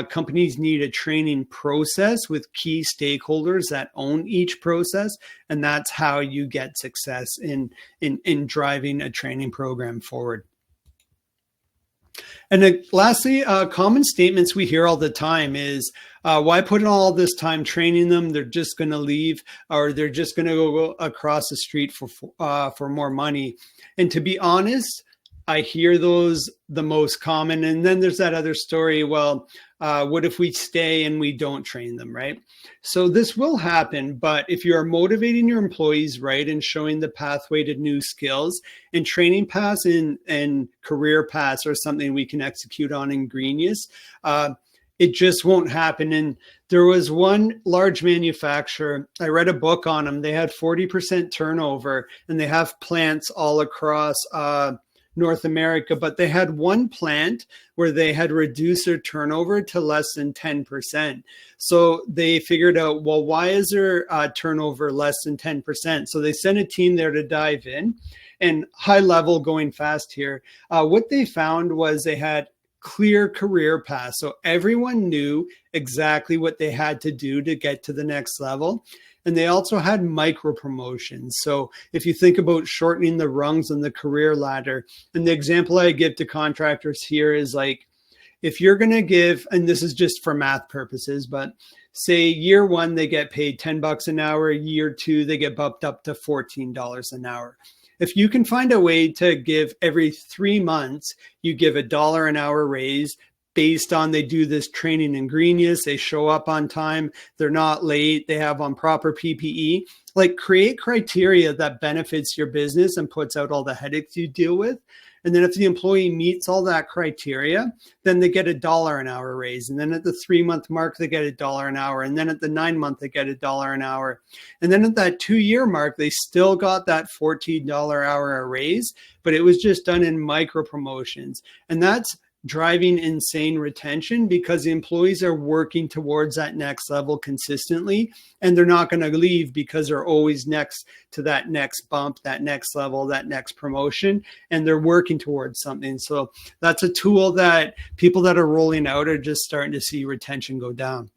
companies need a training process with key stakeholders that own each process, and that's how you get success in driving a training program forward. And then lastly, common statements we hear all the time is, why put in all this time training them? They're just going to leave, or they're just going to go across the street for more money. And to be honest, I hear those the most common. And then there's that other story. Well, what if we stay and we don't train them, right? So this will happen, but if you are motivating your employees right and showing the pathway to new skills, and training paths and career paths are something we can execute on in Greenius, it just won't happen. And there was one large manufacturer, I read a book on them. They had 40% turnover, and they have plants all across North America, but they had one plant where they had reduced their turnover to less than 10%. So they figured out, well, why is their turnover less than 10%? So they sent a team there to dive in, and high level, going fast here. What they found was they had clear career paths. So everyone knew exactly what they had to do to get to the next level. And they also had micro promotions. So if you think about shortening the rungs on the career ladder, and the example I give to contractors here is like, if you're going to give, and this is just for math purposes, but say year one, they get paid $10 an hour, year two, they get bumped up to $14 an hour. If you can find a way to give every 3 months, you give $1 an hour raise, based on they do this training in Greenius, they show up on time, they're not late, they have on proper PPE. Like, create criteria that benefits your business and puts out all the headaches you deal with. And then if the employee meets all that criteria, then they get $1 an hour raise. And then at the 3-month mark, they get $1 an hour. And then at the 9-month, they get $1 an hour. And then at that 2-year mark, they still got that $14 hour raise, but it was just done in micro promotions. And that's driving insane retention, because the employees are working towards that next level consistently, and they're not going to leave because they're always next to that next bump, that next level, that next promotion, and they're working towards something. So that's a tool that people that are rolling out are just starting to see retention go down.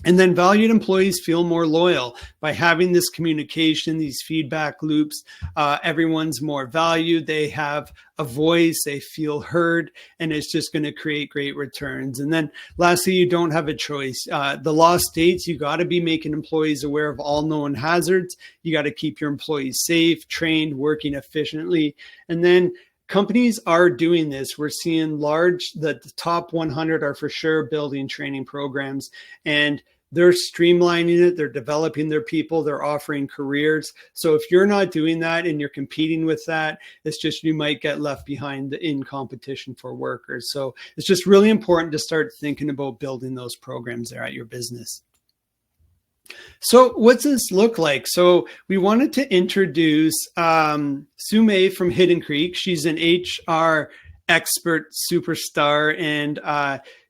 And then valued employees feel more loyal by having this communication, these feedback loops. Everyone's more valued. They have a voice. They feel heard, and it's just going to create great returns. And then lastly, you don't have a choice. The law states you got to be making employees aware of all known hazards. You got to keep your employees safe, trained, working efficiently. And then companies are doing this. We're seeing the top 100 are for sure building training programs, and they're streamlining it. They're developing their people. They're offering careers. So if you're not doing that and you're competing with that, it's just, you might get left behind in competition for workers. So it's just really important to start thinking about building those programs there at your business. So what's this look like? So we wanted to introduce Sue May from Hidden Creek. She's an HR expert superstar, and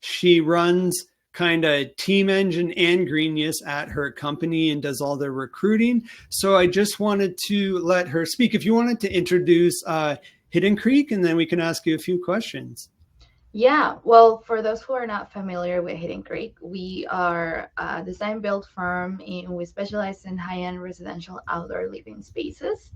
she runs kind of Team Engine and Greenius at her company and does all their recruiting. So I just wanted to let her speak. If you wanted to introduce Hidden Creek, and then we can ask you a few questions. Yeah, well, for those who are not familiar with Hidden Creek, we are a design build firm, and we specialize in high-end residential outdoor living spaces.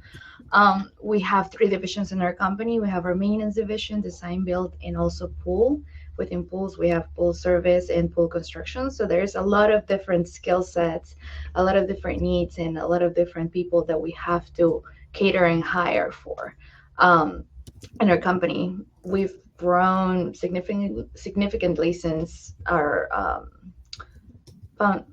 We have 3 divisions in our company. We have our maintenance division, design build, and also pool. Within pools, we have pool service and pool construction. So there's a lot of different skill sets, a lot of different needs, and a lot of different people that we have to cater and hire for. In our company, we've grown significantly since our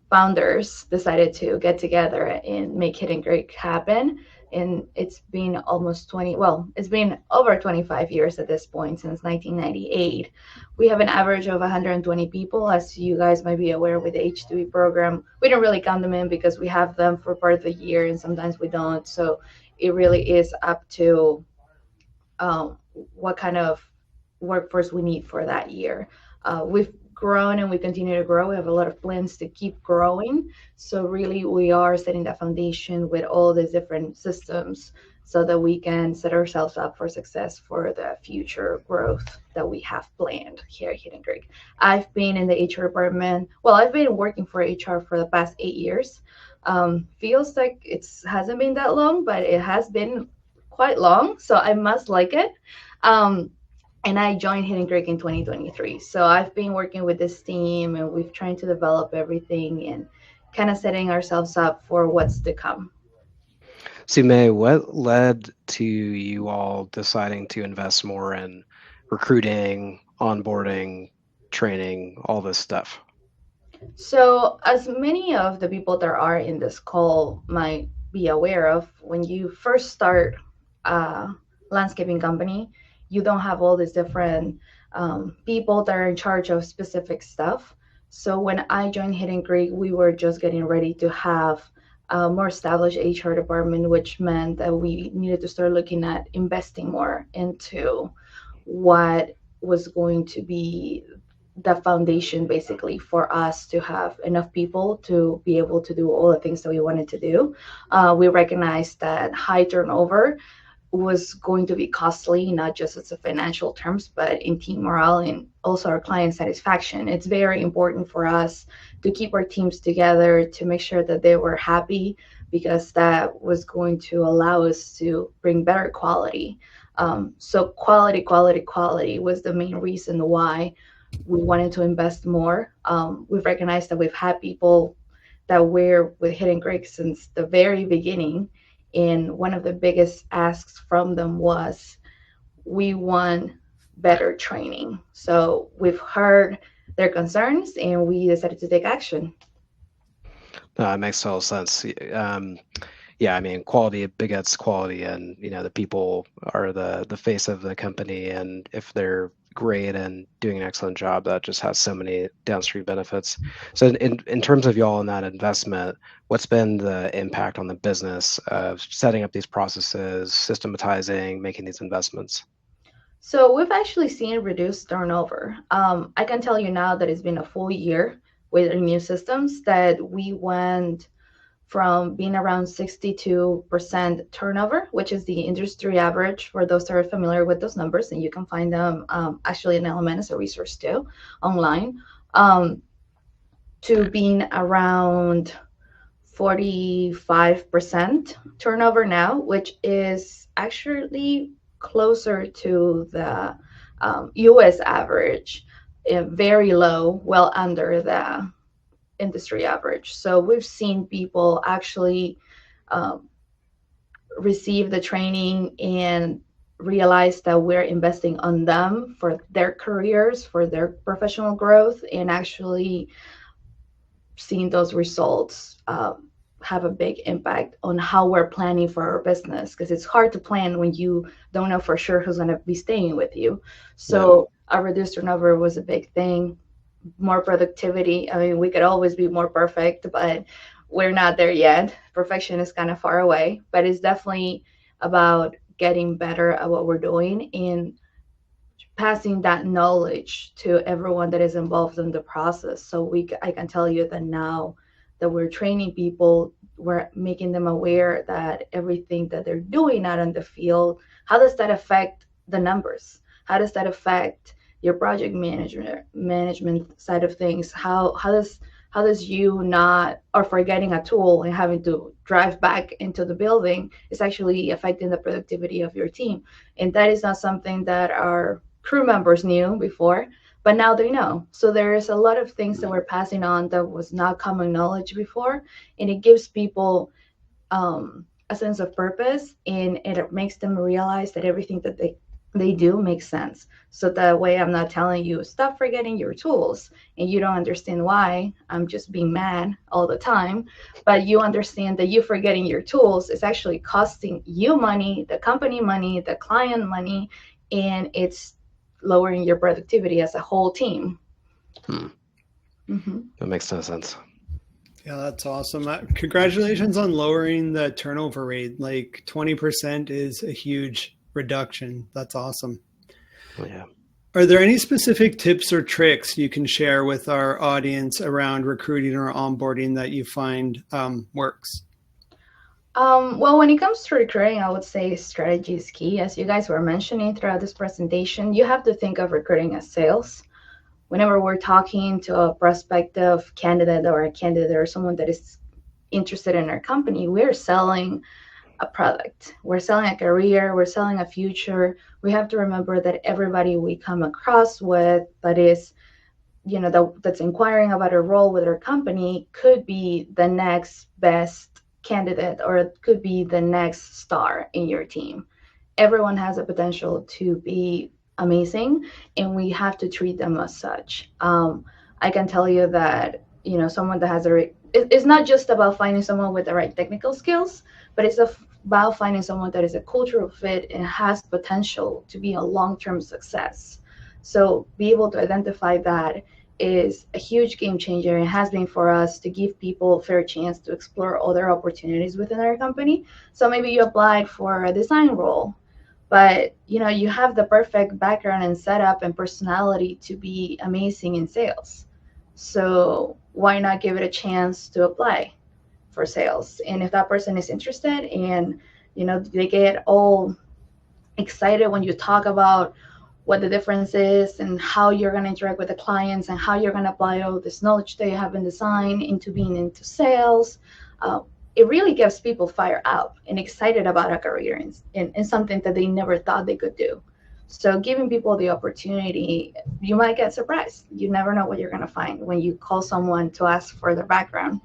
founders decided to get together and make Hidden Creek happen. And it's been it's been over 25 years at this point, since 1998. We have an average of 120 people. As you guys might be aware, with the H2E program, we don't really count them in because we have them for part of the year and sometimes we don't. So it really is up to what kind of workforce we need for that year. We've grown and we continue to grow. We have a lot of plans to keep growing. So really we are setting that foundation with all these different systems so that we can set ourselves up for success for the future growth that we have planned here at Hidden Creek. I've been in the HR department. Well, I've been working for HR for the past 8 years. Feels like it hasn't been that long, but it has been quite long. So I must like it. And I joined Hidden Creek in 2023. So I've been working with this team and we've trying to develop everything and kind of setting ourselves up for what's to come. So, May, what led to you all deciding to invest more in recruiting, onboarding, training, all this stuff? So, as many of the people that are in this call might be aware of, when you first start a landscaping company, you don't have all these different people that are in charge of specific stuff. So, when I joined Hidden Creek, we were just getting ready to have a more established HR department, which meant that we needed to start looking at investing more into what was going to be the foundation basically for us to have enough people to be able to do all the things that we wanted to do. We recognized that high turnover was going to be costly, not just as a financial terms, but in team morale and also our client satisfaction. It's very important for us to keep our teams together, to make sure that they were happy, because that was going to allow us to bring better quality. So quality was the main reason why we wanted to invest more. We've recognized that we've had people that were with Hidden Creek since the very beginning. And one of the biggest asks from them was, we want better training. So we've heard their concerns and we decided to take action. It makes total sense. Yeah, I mean, quality begets quality, and the people are the face of the company, and if they're great and doing an excellent job, that just has so many downstream benefits. So in terms of y'all in that investment, what's been the impact on the business of setting up these processes, systematizing, making these investments? So we've actually seen reduced turnover. I can tell you now that it's been a full year with our new systems that we went from being around 62% turnover, which is the industry average for those that are familiar with those numbers, and you can find them actually in Element as a resource too online, to being around 45% turnover now, which is actually closer to the US average, very low, well under the industry average. So we've seen people actually receive the training and realize that we're investing on them for their careers, for their professional growth, and actually seeing those results have a big impact on how we're planning for our business, because it's hard to plan when you don't know for sure who's going to be staying with you. So a reduced turnover was a big thing. More productivity. I mean, we could always be more perfect, but we're not there yet. Perfection is kind of far away, but it's definitely about getting better at what we're doing and passing that knowledge to everyone that is involved in the process. So I can tell you that now that we're training people, we're making them aware that everything that they're doing out in the field, how does that affect the numbers? How does that affect your project management side of things? How does you not, or forgetting a tool and having to drive back into the building is actually affecting the productivity of your team? And that is not something that our crew members knew before, but now they know. So there is a lot of things that we're passing on that was not common knowledge before, and it gives people a sense of purpose, and it makes them realize that everything that they do makes sense. So that way I'm not telling you stop forgetting your tools and you don't understand why. I'm just being mad all the time, but you understand that you forgetting your tools is actually costing you money, the company money, the client money, and it's lowering your productivity as a whole team. That makes no sense. Yeah, that's awesome. Congratulations on lowering the turnover rate. Like 20% is a huge reduction. That's awesome. Yeah. Are there any specific tips or tricks you can share with our audience around recruiting or onboarding that you find works? Well, when it comes to recruiting, I would say strategy is key. As you guys were mentioning throughout this presentation, you have to think of recruiting as sales. Whenever we're talking to a prospective candidate or a candidate or someone that is interested in our company, we're selling a product. We're selling a career. We're selling a future. We have to remember that everybody we come across with that is, that's inquiring about a role with our company could be the next best candidate or it could be the next star in your team. Everyone has a potential to be amazing, and we have to treat them as such. I can tell you that someone that has it's not just about finding someone with the right technical skills, but it's about finding someone that is a cultural fit and has potential to be a long-term success. So be able to identify that is a huge game changer and has been for us to give people a fair chance to explore other opportunities within our company. So maybe you applied for a design role, but you have the perfect background and setup and personality to be amazing in sales. So why not give it a chance to apply for sales? And if that person is interested and they get all excited when you talk about what the difference is and how you're going to interact with the clients and how you're going to apply all this knowledge that you have in design into being into sales, it really gets people fired up and excited about a career in something that they never thought they could do. So giving people the opportunity, you might get surprised. You never know what you're going to find when you call someone to ask for their background.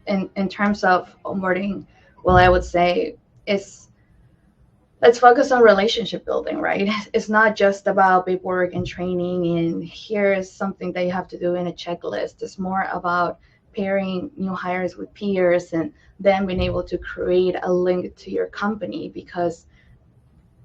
In terms of onboarding, well, I would say let's focus on relationship building, right? It's not just about paperwork and training and here's something that you have to do in a checklist. It's more about pairing new hires with peers and then being able to create a link to your company because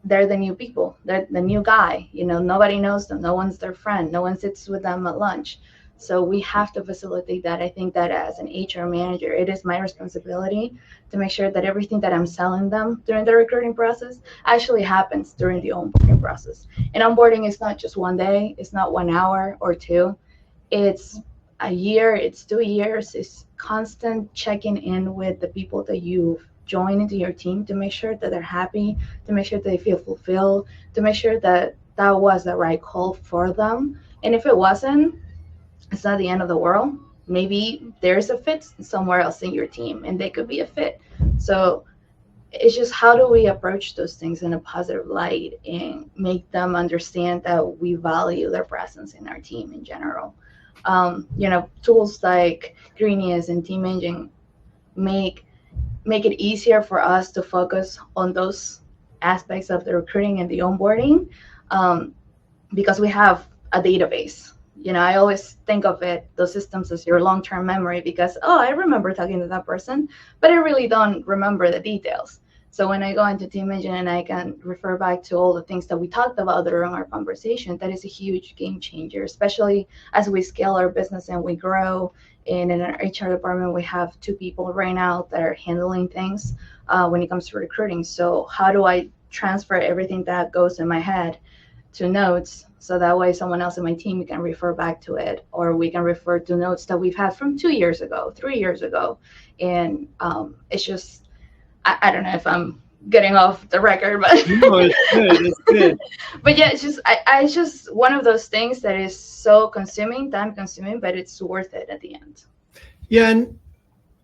they're the new people. They're the new guy. Nobody knows them. No one's their friend. No one sits with them at lunch. So we have to facilitate that. I think that as an HR manager, it is my responsibility to make sure that everything that I'm selling them during the recruiting process actually happens during the onboarding process. And onboarding is not just one day. It's not 1 hour or two. It's a year. It's 2 years. It's constant checking in with the people that you've joined into your team to make sure that they're happy, to make sure that they feel fulfilled, to make sure that that was the right call for them. And if it wasn't, it's not the end of the world. Maybe there's a fit somewhere else in your team and they could be a fit. So it's just how do we approach those things in a positive light and make them understand that we value their presence in our team in general. Tools like Greenius and Team Engine make it easier for us to focus on those aspects of the recruiting and the onboarding because we have a database. I always think of those systems as your long-term memory because, I remember talking to that person, but I really don't remember the details. So when I go into Team Engine and I can refer back to all the things that we talked about during our conversation, that is a huge game changer, especially as we scale our business and we grow. And in our HR department, we have 2 people right now that are handling things when it comes to recruiting. So how do I transfer everything that goes in my head to notes so that way someone else in my team can refer back to it, or we can refer to notes that we've had from 2 years ago, 3 years ago. And it's just, I don't know if I'm getting off the record, but no, it's good. It's good. But yeah, it's just one of those things that is so time consuming, but it's worth it at the end. Yeah. And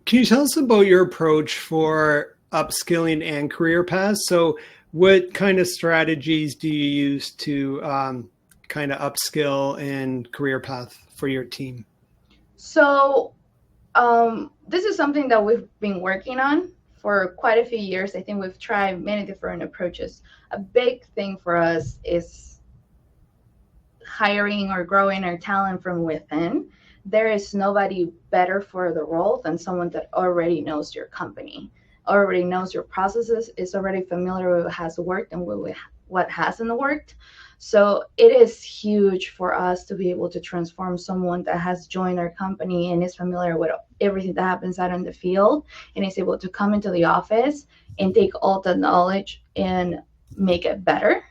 can you tell us about your approach for upskilling and career paths? So what kind of strategies do you use to kind of upskill and career path for your team? So this is something that we've been working on for quite a few years. I think we've tried many different approaches. A big thing for us is hiring or growing our talent from within. There is nobody better for the role than someone that already knows your company, already knows your processes, is already familiar with what has worked and what hasn't worked. So it is huge for us to be able to transform someone that has joined our company and is familiar with everything that happens out in the field and is able to come into the office and take all the knowledge and make it better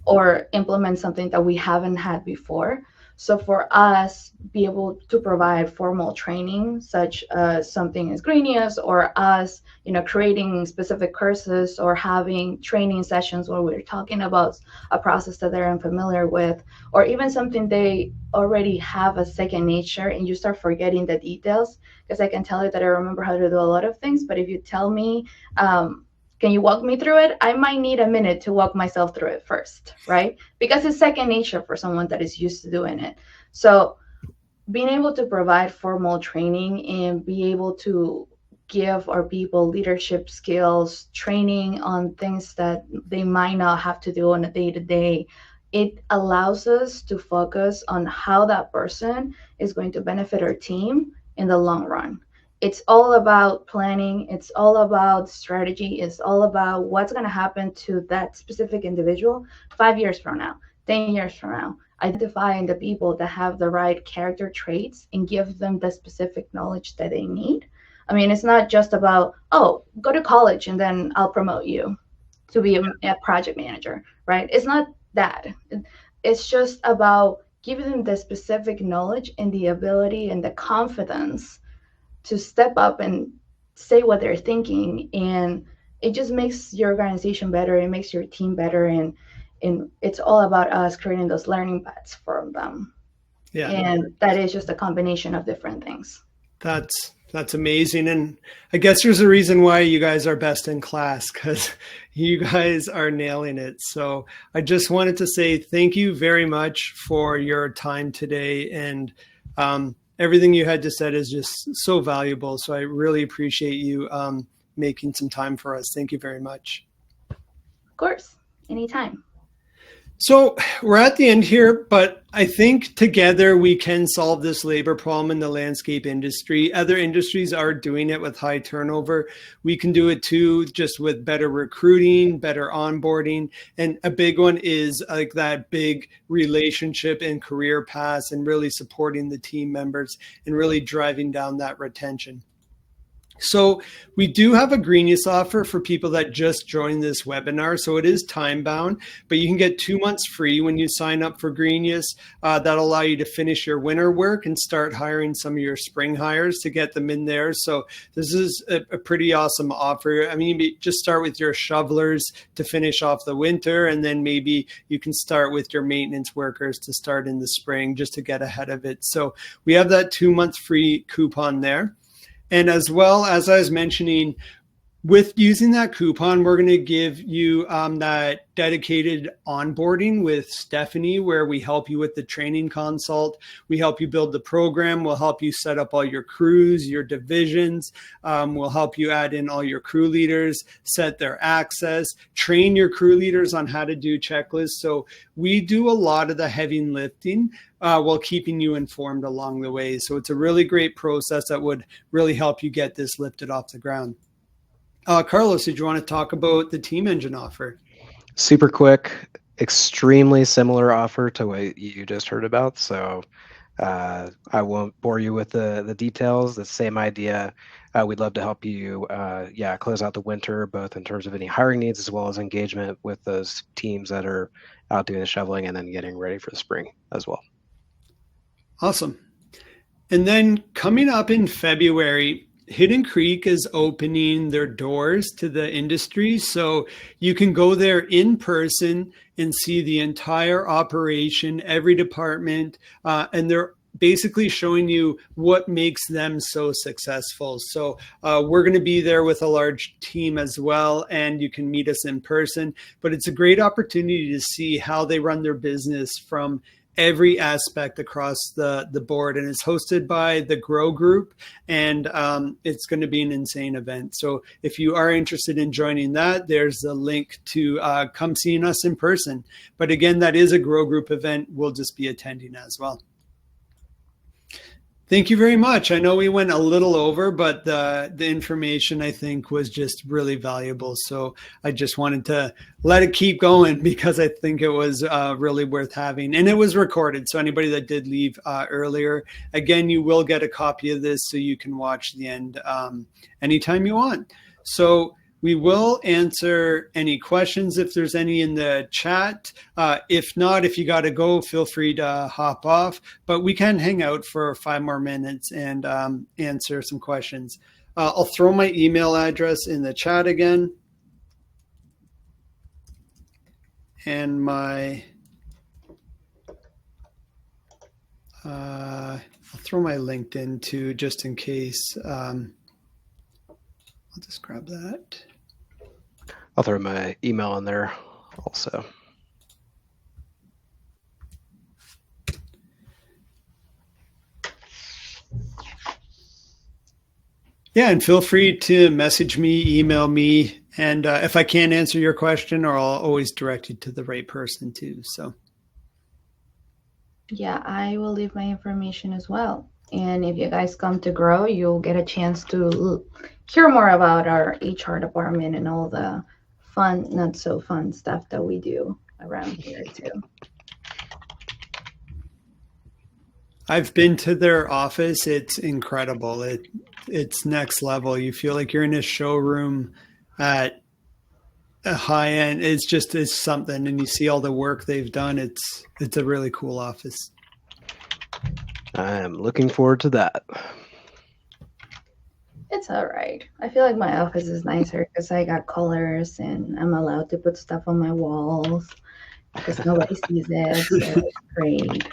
or implement something that we haven't had before. So for us, be able to provide formal training, such as something as Greenius, or us, creating specific courses or having training sessions where we're talking about a process that they're unfamiliar with, or even something they already have a second nature and you start forgetting the details. Because I can tell you that I remember how to do a lot of things, but if you tell me, can you walk me through it? I might need a minute to walk myself through it first, right? Because it's second nature for someone that is used to doing it. So being able to provide formal training and be able to give our people leadership skills, training on things that they might not have to do on a day-to-day, it allows us to focus on how that person is going to benefit our team in the long run. It's all about planning. It's all about strategy. It's all about what's going to happen to that specific individual 5 years from now, 10 years from now. Identifying the people that have the right character traits and give them the specific knowledge that they need. I mean, it's not just about, oh, go to college and then I'll promote you to be a project manager, right? It's not that. It's just about giving them the specific knowledge and the ability and the confidence to step up and say what they're thinking. And it just makes your organization better. It makes your team better. And it's all about us creating those learning paths for them. Yeah. And that is just a combination of different things. That's amazing. And I guess there's a reason why you guys are best in class, because you guys are nailing it. So I just wanted to say thank you very much for your time today. And everything you had to say is just so valuable. So I really appreciate you making some time for us. Thank you very much. Of course, anytime. So we're at the end here, but I think together we can solve this labor problem in the landscape industry. Other industries are doing it with high turnover. We can do it too, just with better recruiting, better onboarding. And a big one is like that big relationship and career paths and really supporting the team members and really driving down that retention. So we do have a Greenius offer for people that just joined this webinar. So it is time bound, but you can get 2 months free when you sign up for Greenius. That'll allow you to finish your winter work and start hiring some of your spring hires to get them in there. So this is a pretty awesome offer. I mean, you just start with your shovelers to finish off the winter, and then maybe you can start with your maintenance workers to start in the spring just to get ahead of it. So we have that 2 month free coupon there. And as well, as I was mentioning, with using that coupon, we're going to give you that dedicated onboarding with Stephanie, where we help you with the training consult. We help you build the program. We'll help you set up all your crews, your divisions. We'll help you add in all your crew leaders, set their access, train your crew leaders on how to do checklists. So we do a lot of the heavy lifting while keeping you informed along the way. So it's a really great process that would really help you get this lifted off the ground. Carlos, did you want to talk about the Team Engine offer? Super quick, extremely similar offer to what you just heard about. So I won't bore you with the details. The same idea. We'd love to help you, close out the winter, both in terms of any hiring needs as well as engagement with those teams that are out doing the shoveling and then getting ready for the spring as well. Awesome. And then coming up in February, Hidden Creek is opening their doors to the industry. So you can go there in person and see the entire operation, every department, and they're basically showing you what makes them so successful. So we're going to be there with a large team as well, and you can meet us in person. But it's a great opportunity to see how they run their business from every aspect across the board, and it's hosted by the Grow Group, and it's going to be an insane event. So if you are interested in joining that, there's a link to come seeing us in person. But again, that is a Grow Group event. We'll just be attending as well. Thank you very much. I know we went a little over, but the information I think was just really valuable. So I just wanted to let it keep going because I think it was really worth having. And it was recorded. So anybody that did leave earlier, again, you will get a copy of this so you can watch the end anytime you want. So We will answer any questions if there's any in the chat. If not, if you got to go, feel free to hop off. But we can hang out for 5 more minutes and answer some questions. I'll throw my email address in the chat again. And my, I'll throw my LinkedIn too, just in case. I'll just grab that. I'll throw my email in there also. Yeah, and feel free to message me, email me, and if I can't answer your question, or I'll always direct you to the right person too. So. Yeah, I will leave my information as well. And if you guys come to grow, you'll get a chance to hear more about our HR department and all the fun, not so fun stuff that we do around here too. I've been to their office. It's incredible. It's next level. You feel like you're in a showroom at a high end. It's something, and you see all the work they've done. It's a really cool office. I am looking forward to that. It's all right. I feel like my office is nicer because I got colors and I'm allowed to put stuff on my walls because nobody sees it. So it's great.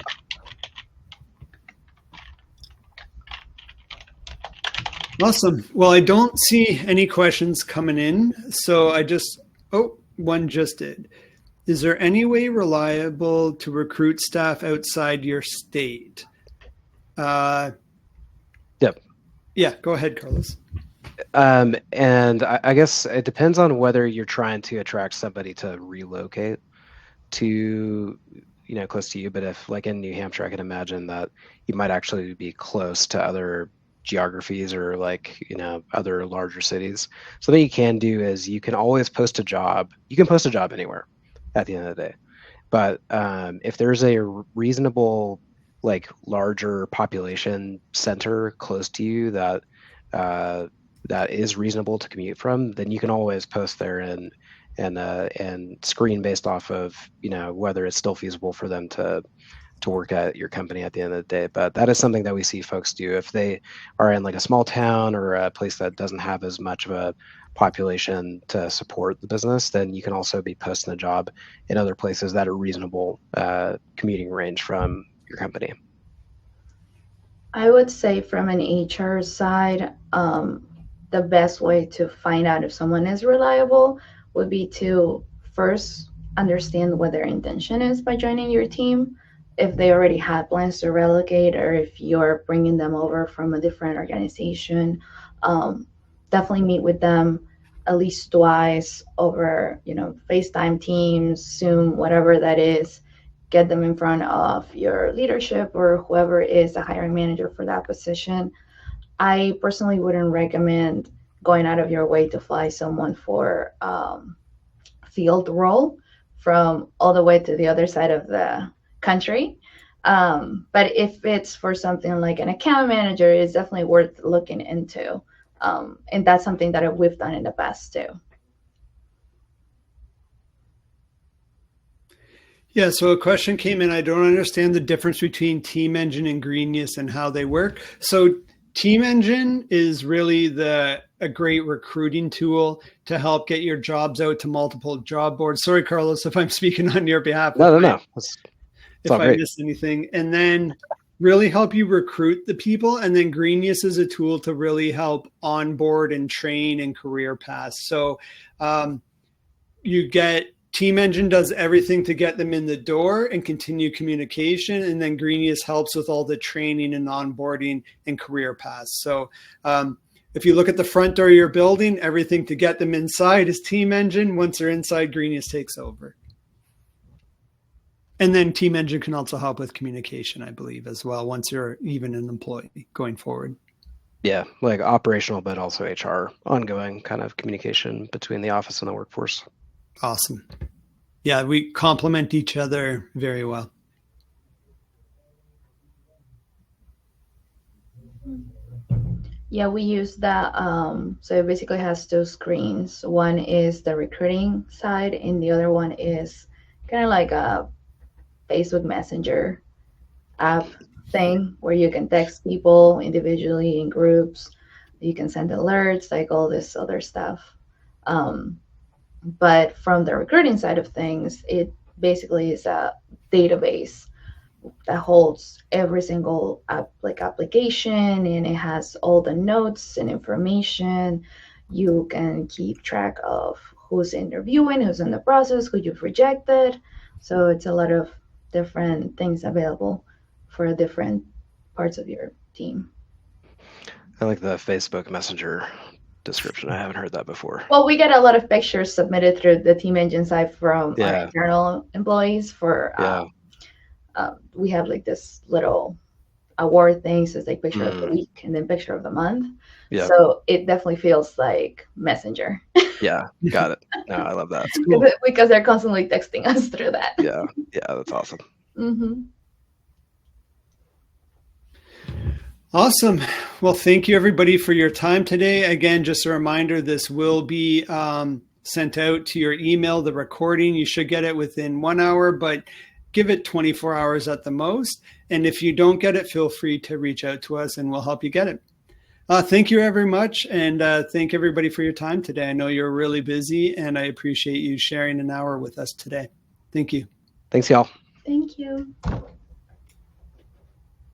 Awesome. Well, I don't see any questions coming in, so one just did. Is there any way reliable to recruit staff outside your state? Yep. Yeah, go ahead, Carlos. And I guess it depends on whether you're trying to attract somebody to relocate to, close to you. But if like in New Hampshire, I can imagine that you might actually be close to other geographies or other larger cities. So what you can do is you can always post a job. You can post a job anywhere at the end of the day. But if there's a reasonable, larger population center close to you that is reasonable to commute from, then you can always post there and screen based off of whether it's still feasible for them to work at your company at the end of the day. But that is something that we see folks do if they are in a small town or a place that doesn't have as much of a population to support the business. Then you can also be posting a job in other places that are reasonable commuting range from your company. I would say from an HR side, the best way to find out if someone is reliable would be to first understand what their intention is by joining your team. If they already had plans to relocate or if you're bringing them over from a different organization, definitely meet with them at least twice over, FaceTime, Teams, Zoom, whatever that is. Get them in front of your leadership or whoever is the hiring manager for that position. I personally wouldn't recommend going out of your way to fly someone for field role from all the way to the other side of the country. But if it's for something like an account manager, it's definitely worth looking into. And that's something that we've done in the past too. Yeah, so a question came in. I don't understand the difference between Team Engine and Greenius and how they work. So Team Engine is really a great recruiting tool to help get your jobs out to multiple job boards. Sorry, Carlos, if I'm speaking on your behalf. No. If I missed anything. And then really help you recruit the people. And then Greenius is a tool to really help onboard and train and career paths. So you get Team Engine does everything to get them in the door and continue communication. And then Greenius helps with all the training and onboarding and career paths. So if you look at the front door of your building, everything to get them inside is Team Engine. Once they're inside, Greenius takes over. And then Team Engine can also help with communication, I believe, as well, once you're even an employee going forward. Yeah, operational, but also HR, ongoing kind of communication between the office and the workforce. Awesome. Yeah, we complement each other very well. Yeah, we use that. So it basically has two screens. One is the recruiting side, and the other one is kind of like a Facebook Messenger app thing where you can text people individually in groups. You can send alerts, like all this other stuff. Um, but from the recruiting side of things, it basically is a database that holds every single application, and it has all the notes and information. You can keep track of who's interviewing, who's in the process, who you've rejected. So it's a lot of different things available for different parts of your team. I like the Facebook Messenger description. I haven't heard that before. Well, we get a lot of pictures submitted through the Team Engine site from our Yeah. internal employees for Yeah. we have like this little award thing, so it's like picture of the Mm. week and then picture of the month. Yeah. So it definitely feels like Messenger. Yeah. Got it. No, I love that. That's cool. Because they're constantly texting us through that. Yeah. Yeah. That's awesome. Mm-hmm. Awesome. Well, thank you everybody for your time today. Again, just a reminder, this will be sent out to your email, the recording. You should get it within 1 hour, but give it 24 hours at the most. And if you don't get it, feel free to reach out to us and we'll help you get it. Thank you very much. And thank everybody for your time today. I know you're really busy and I appreciate you sharing an hour with us today. Thank you. Thanks, y'all. Thank you.